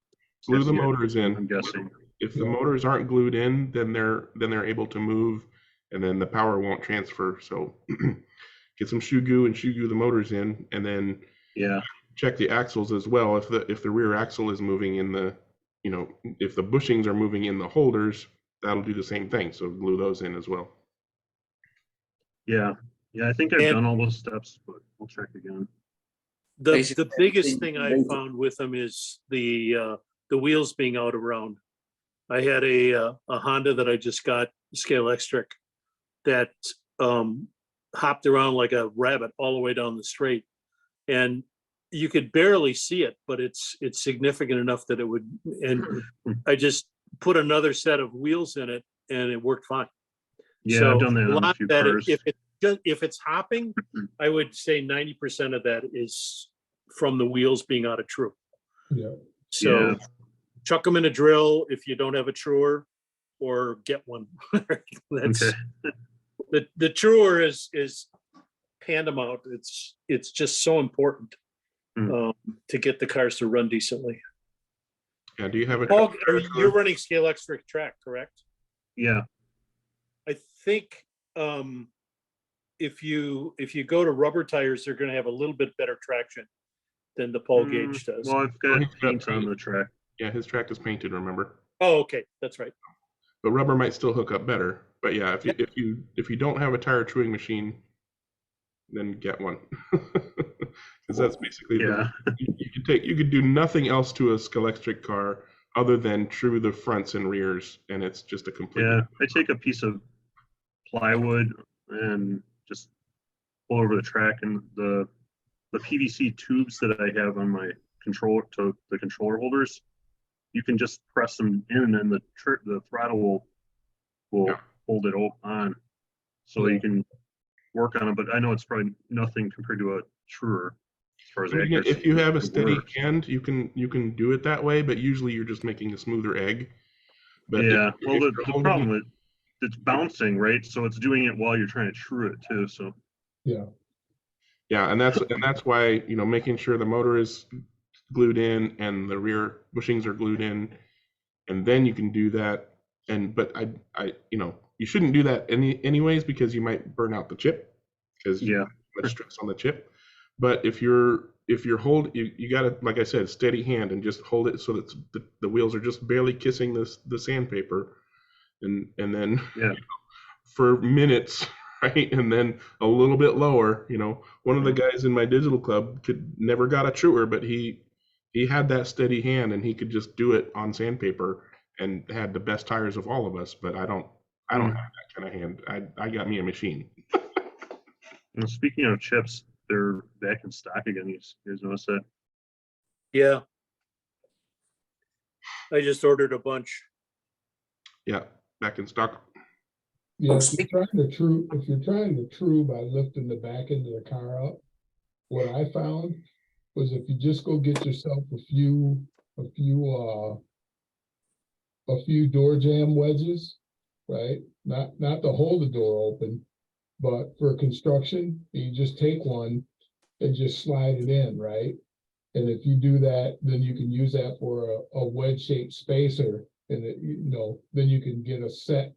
Speaker 1: Glue the motors in.
Speaker 11: I'm guessing.
Speaker 1: If the motors aren't glued in, then they're able to move, and then the power won't transfer. So get some shoe goo and shoe goo the motors in, and then check the axles as well. If the rear axle is moving in the, you know, if the bushings are moving in the holders, that'll do the same thing. So glue those in as well.
Speaker 11: Yeah, I think I've done all those steps, but we'll check again.
Speaker 7: The biggest thing I found with them is the wheels being out around. I had a Honda that I just got, Scalextric, that hopped around like a rabbit all the way down the straight, and you could barely see it, but it's significant enough that it would. And I just put another set of wheels in it, and it worked fine.
Speaker 11: Yeah,
Speaker 7: So
Speaker 11: I've done that on a few cars.
Speaker 7: If it's hopping, I would say 90% of that is from the wheels being out of true.
Speaker 9: Yeah.
Speaker 7: So chuck them in a drill if you don't have a truer, or get one. That's
Speaker 11: Okay.
Speaker 7: the truer is paramount. It's just so important to get the cars to run decently.
Speaker 1: Yeah. Do you have a?
Speaker 7: Paul, you're running Scalextric track, correct?
Speaker 11: Yeah.
Speaker 7: I think if you go to rubber tires, they're going to have a little bit better traction than the Paul gauge does.
Speaker 11: Well, I've got paint on the track.
Speaker 1: Yeah, his track is painted. Remember?
Speaker 7: Oh, okay, that's right.
Speaker 1: But rubber might still hook up better. But yeah, if you don't have a tire chewing machine, then get one, because that's basically you could do nothing else to a Scalextric car other than true the fronts and rears, and it's just a complete.
Speaker 11: Yeah, I take a piece of plywood and just pull over the track, and the PVC tubes that I have on my controller to the controller holders, you can just press them in, and the throttle will hold it on, so you can work on it. But I know it's probably nothing compared to a truer as far as accuracy.
Speaker 1: If you have a steady hand, you can do it that way, but usually you're just making a smoother egg. But
Speaker 11: yeah, well, the problem with it's bouncing, right? So it's doing it while you're trying to true it too. So
Speaker 1: yeah, and that's why, you know, making sure the motor is glued in and the rear bushings are glued in, and then you can do that. But I you know, you shouldn't do that anyways, because you might burn out the chip, because you have much stress on the chip. But if you're you gotta, like I said, steady hand and just hold it so that the wheels are just barely kissing the sandpaper, and then you know, for minutes, right, and then a little bit lower. You know, one of the guys in my digital club never got a truer, but he had that steady hand, and he could just do it on sandpaper and had the best tires of all of us. But I don't have that kind of hand. I got me a machine.
Speaker 11: Well, speaking of chips, they're back in stock again. You guys notice that?
Speaker 7: Yeah. I just ordered a bunch.
Speaker 1: Yeah, back in stock.
Speaker 9: Yeah, if you're trying to true by lifting the back end of the car up, what I found was if you just go get yourself a few door jamb wedges, right? Not to hold the door open, but for construction, you just take one and just slide it in, right? And if you do that, then you can use that for a wedge-shaped spacer, and then you can get a set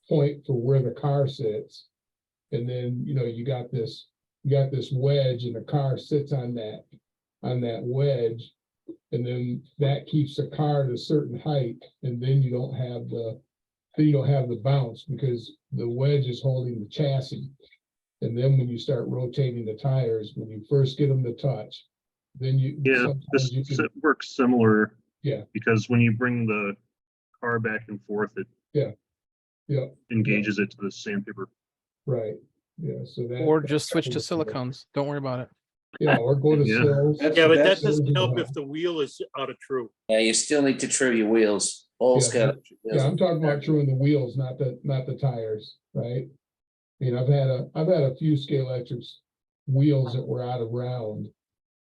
Speaker 9: point for where the car sits. And then, you got this wedge, and the car sits on that wedge, and then that keeps the car at a certain height, and then you don't have the bounce, because the wedge is holding the chassis. And then when you start rotating the tires, when you first get them to touch, then
Speaker 11: this works similar.
Speaker 9: Yeah,
Speaker 11: because when you bring the car back and forth, it engages it to the sandpaper.
Speaker 9: Right. Yeah. So that,
Speaker 4: or just switch to silicones. Don't worry about it.
Speaker 9: Yeah, or go to sills.
Speaker 7: Yeah, but that doesn't help if the wheel is out of true.
Speaker 6: Yeah, you still need to true your wheels. Scalextric wheels.
Speaker 9: Yeah, I'm talking about truing the wheels, not the tires, right? I mean, I've had a few Scalextric wheels that were out of round,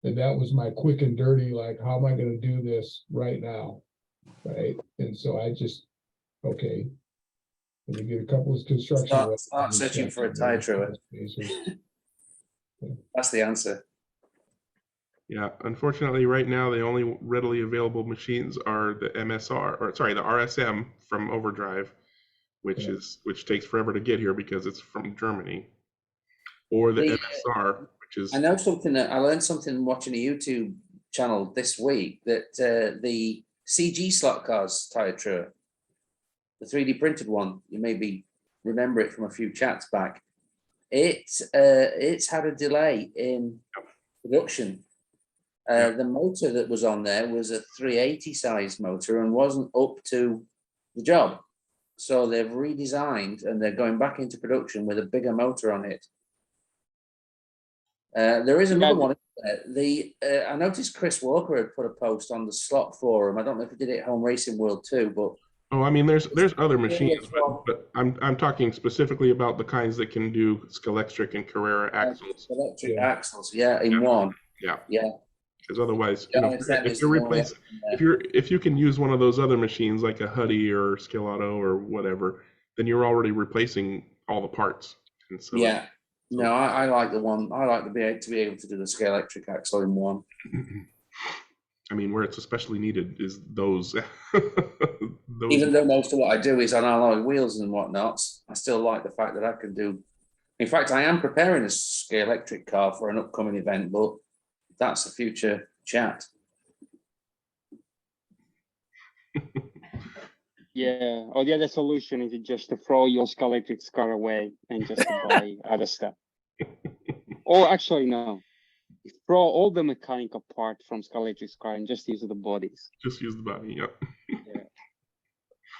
Speaker 9: and that was my quick and dirty, like, how am I going to do this right now, right? And so I just, okay, let me get a couple of construction.
Speaker 6: Start searching for a tire truer. That's the answer.
Speaker 1: Yeah, unfortunately, right now the only readily available machines are the the RSM from Overdrive, which takes forever to get here because it's from Germany, or the MSR, which is.
Speaker 6: I know something that I learned something watching a YouTube channel this week, that the CG slot cars tire truer, the 3D printed one, you maybe remember it from a few chats back. It's had a delay in production. The motor that was on there was a 380 size motor and wasn't up to the job. So they've redesigned, and they're going back into production with a bigger motor on it. There is another one. I noticed Chris Walker had put a post on the SlotForum. I don't know if he did it at Home Racing World too, but
Speaker 1: oh, I mean, there's other machines, but I'm talking specifically about the kinds that can do Scalextric and Carrera axles.
Speaker 6: Electric axles, yeah, in one.
Speaker 1: Yeah.
Speaker 6: Yeah.
Speaker 1: Because otherwise,
Speaker 6: Yeah,
Speaker 1: if you're replacing, if you can use one of those other machines like a Huddy or Scalauto or whatever, then you're already replacing all the parts. And so
Speaker 6: yeah. No, I like the one. I like to be able to do the Scalextric axle in one.
Speaker 1: I mean, where it's especially needed is those.
Speaker 6: Even though most of what I do is on alloy wheels and whatnot, I still like the fact that I can do. In fact, I am preparing a Scalextric car for an upcoming event, but that's a future chat.
Speaker 10: Yeah, or the other solution is just to throw your Scalextric car away and just to buy other stuff. Or actually, no. Throw all the mechanical part from Scalextric car and just use the bodies.
Speaker 1: Just use the body, yep.
Speaker 10: Yeah.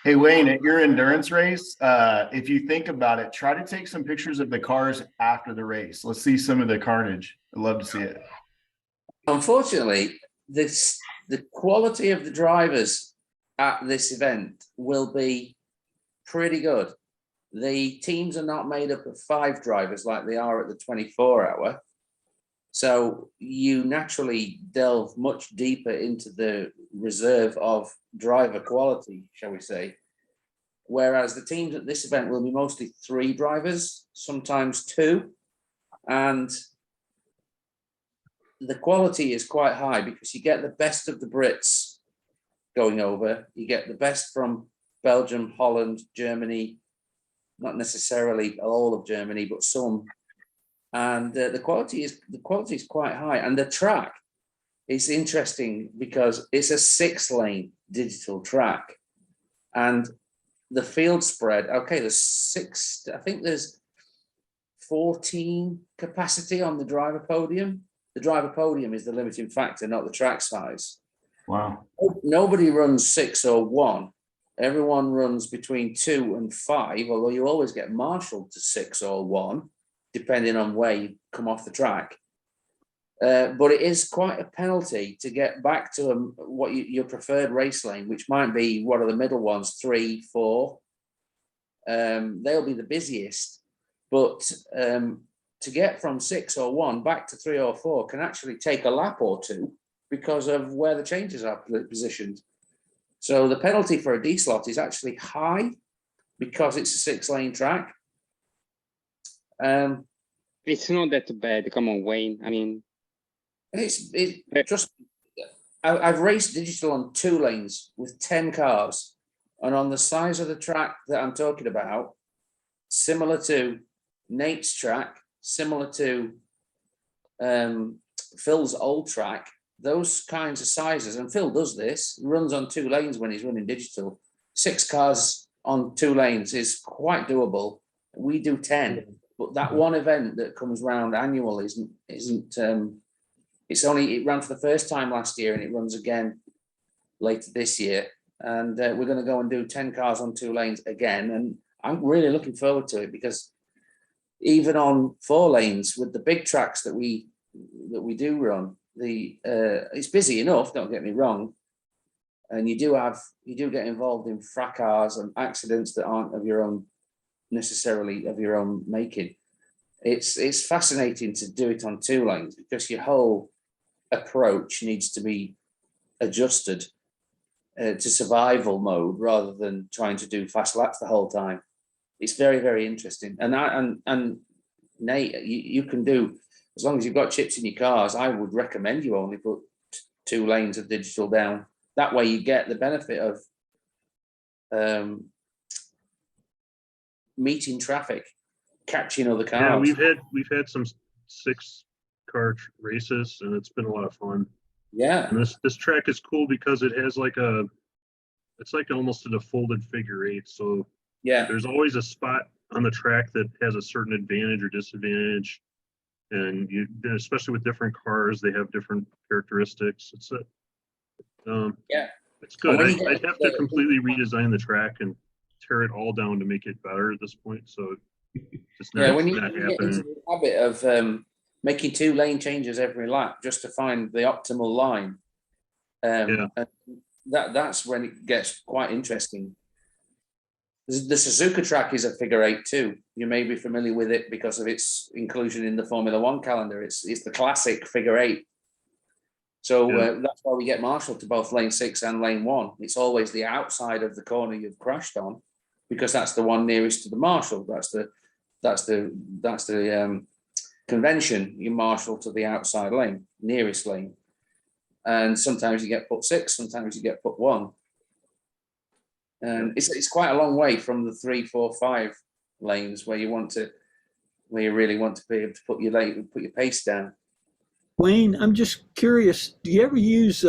Speaker 12: Hey, Wayne, at your endurance race, if you think about it, try to take some pictures of the cars after the race. Let's see some of the carnage. I'd love to see it.
Speaker 6: Unfortunately, the quality of the drivers at this event will be pretty good. The teams are not made up of 5 drivers like they are at the 24-hour. So you naturally delve much deeper into the reserve of driver quality, shall we say. Whereas the teams at this event will be mostly 3 drivers, sometimes 2. And the quality is quite high because you get the best of the Brits going over. You get the best from Belgium, Holland, Germany, not necessarily all of Germany, but some. And the quality is quite high. And the track is interesting because it's a 6-lane digital track. And the field spread, okay, I think there's 14 capacity on the driver podium. The driver podium is the limiting factor, not the track size.
Speaker 12: Wow.
Speaker 6: Nobody runs 6 or 1. Everyone runs between 2 and 5, although you always get marshaled to 6 or 1, depending on where you come off the track. But it is quite a penalty to get back to your preferred race lane, which might be one of the middle ones, 3, 4. They'll be the busiest. But to get from 6 or 1 back to 3 or 4 can actually take a lap or 2 because of where the changes are positioned. So the penalty for a D-slot is actually high because it's a 6-lane track.
Speaker 10: It's not that bad. Come on, Wayne. I mean,
Speaker 6: I've raced digital on 2 lanes with 10 cars, and on the size of the track that I'm talking about, similar to Nate's track, similar to Phil's old track, those kinds of sizes, and Phil does this, runs on 2 lanes when he's running digital. 6 cars on 2 lanes is quite doable. We do 10, but that one event that comes round annual it ran for the first time last year and it runs again later this year. And we're going to go and do 10 cars on 2 lanes again. And I'm really looking forward to it because even on 4 lanes with the big tracks that we do run, it's busy enough, don't get me wrong, and you do get involved in fracas and accidents that aren't necessarily of your own making. It's fascinating to do it on 2 lanes because your whole approach needs to be adjusted to survival mode rather than trying to do fast laps the whole time. It's very, very interesting. And Nate, you can do, as long as you've got chips in your cars, I would recommend you only put 2 lanes of digital down. That way you get the benefit of meeting traffic, catching other cars.
Speaker 11: Yeah, we've had some 6-car races, and it's been a lot of fun.
Speaker 6: Yeah,
Speaker 11: and this track is cool because it has it's like almost a folded figure 8. So
Speaker 6: yeah,
Speaker 11: there's always a spot on the track that has a certain advantage or disadvantage, and especially with different cars, they have different characteristics. It's good. I'd have to completely redesign the track and tear it all down to make it better at this point. So just
Speaker 6: when you get into the habit of making 2 lane changes every lap just to find the optimal line. And that's when it gets quite interesting. The Suzuka track is a figure 8 too. You may be familiar with it because of its inclusion in the Formula One calendar. It's the classic figure 8. So that's why we get marshaled to both lane 6 and lane 1. It's always the outside of the corner you've crashed on, because that's the one nearest to the marshal. That's the convention. You marshal to the outside lane, nearest lane. And sometimes you get put 6, sometimes you get put 1. And it's quite a long way from the 3, 4, 5 lanes where you really want to be able to put your pace down.
Speaker 13: Wayne, I'm just curious, do you ever use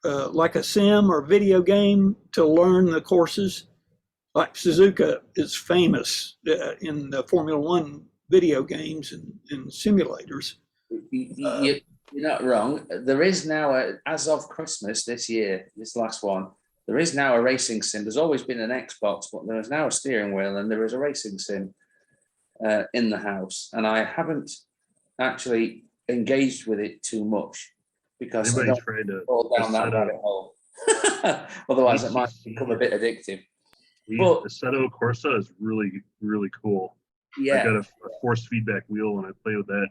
Speaker 13: like a sim or video game to learn the courses? Like Suzuka is famous in the Formula One video games and simulators.
Speaker 6: You're not wrong. There is now, as of Christmas this year, this last one, there is now a racing sim. There's always been an Xbox, but there is now a steering wheel and there is a racing sim in the house. And I haven't actually engaged with it too much because I don't fall down that rabbit hole. Otherwise, it might become a bit addictive.
Speaker 11: But Assetto Corsa is really, really cool.
Speaker 6: Yeah,
Speaker 11: I got a force feedback wheel and I play with that.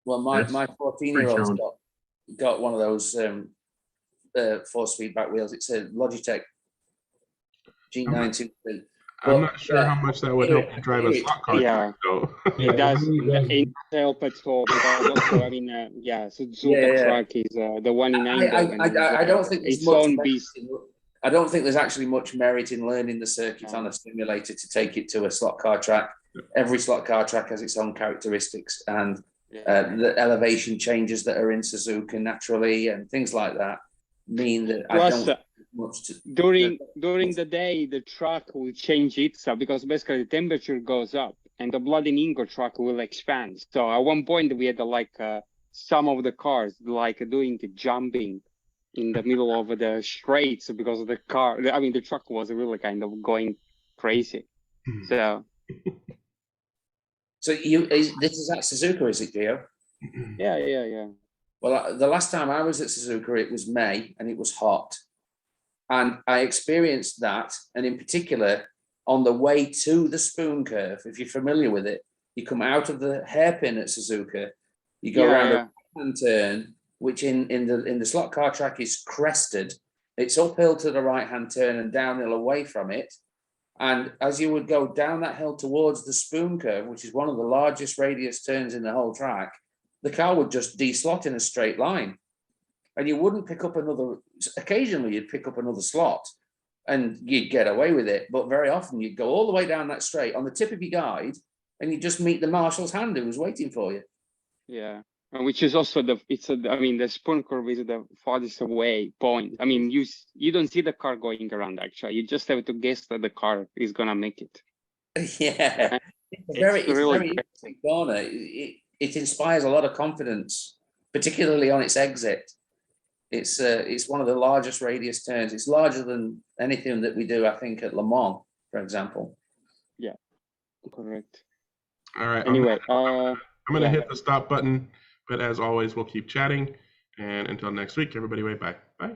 Speaker 6: Well, my 14-year-old's got one of those force feedback wheels. It's a Logitech G923.
Speaker 1: I'm not sure how much that would help you drive a slot car.
Speaker 10: Yeah, it does. It help at all. But also, I mean, Suzuka track is the one in
Speaker 6: I don't think
Speaker 10: it's own beast.
Speaker 6: I don't think there's actually much merit in learning the circuit on a simulator to take it to a slot car track. Every slot car track has its own characteristics, and the elevation changes that are in Suzuka naturally and things like that mean that
Speaker 10: Plus, during the day, the track will change itself because basically the temperature goes up and the blood in Ingo track will expand. So at one point we had some of the cars doing the jumping in the middle of the straights because of the car. I mean, the truck was really kind of going crazy. So
Speaker 6: this is at Suzuka, is it, Gio?
Speaker 10: Yeah.
Speaker 6: Well, the last time I was at Suzuka, it was May and it was hot. And I experienced that. And in particular, on the way to the spoon curve, if you're familiar with it, you come out of the hairpin at Suzuka, you go around a right-hand turn, which in the slot car track is crested. It's uphill to the right-hand turn and downhill away from it. And as you would go down that hill towards the spoon curve, which is one of the largest radius turns in the whole track, the car would just de-slot in a straight line. And you wouldn't pick up occasionally you'd pick up another slot and you'd get away with it. But very often you'd go all the way down that straight on the tip of your guide and you just meet the marshal's hand who was waiting for you.
Speaker 10: Yeah. Which is also the spoon curve is the farthest away point. I mean, you don't see the car going around actually. You just have to guess that the car is gonna make it.
Speaker 6: Yeah. It's a very interesting corner. It inspires a lot of confidence, particularly on its exit. It's one of the largest radius turns. It's larger than anything that we do, I think, at Le Mans, for example.
Speaker 10: Yeah, correct.
Speaker 1: All right.
Speaker 10: Anyway,
Speaker 1: I'm going to hit the stop button, but as always, we'll keep chatting. And until next week, everybody wave bye. Bye.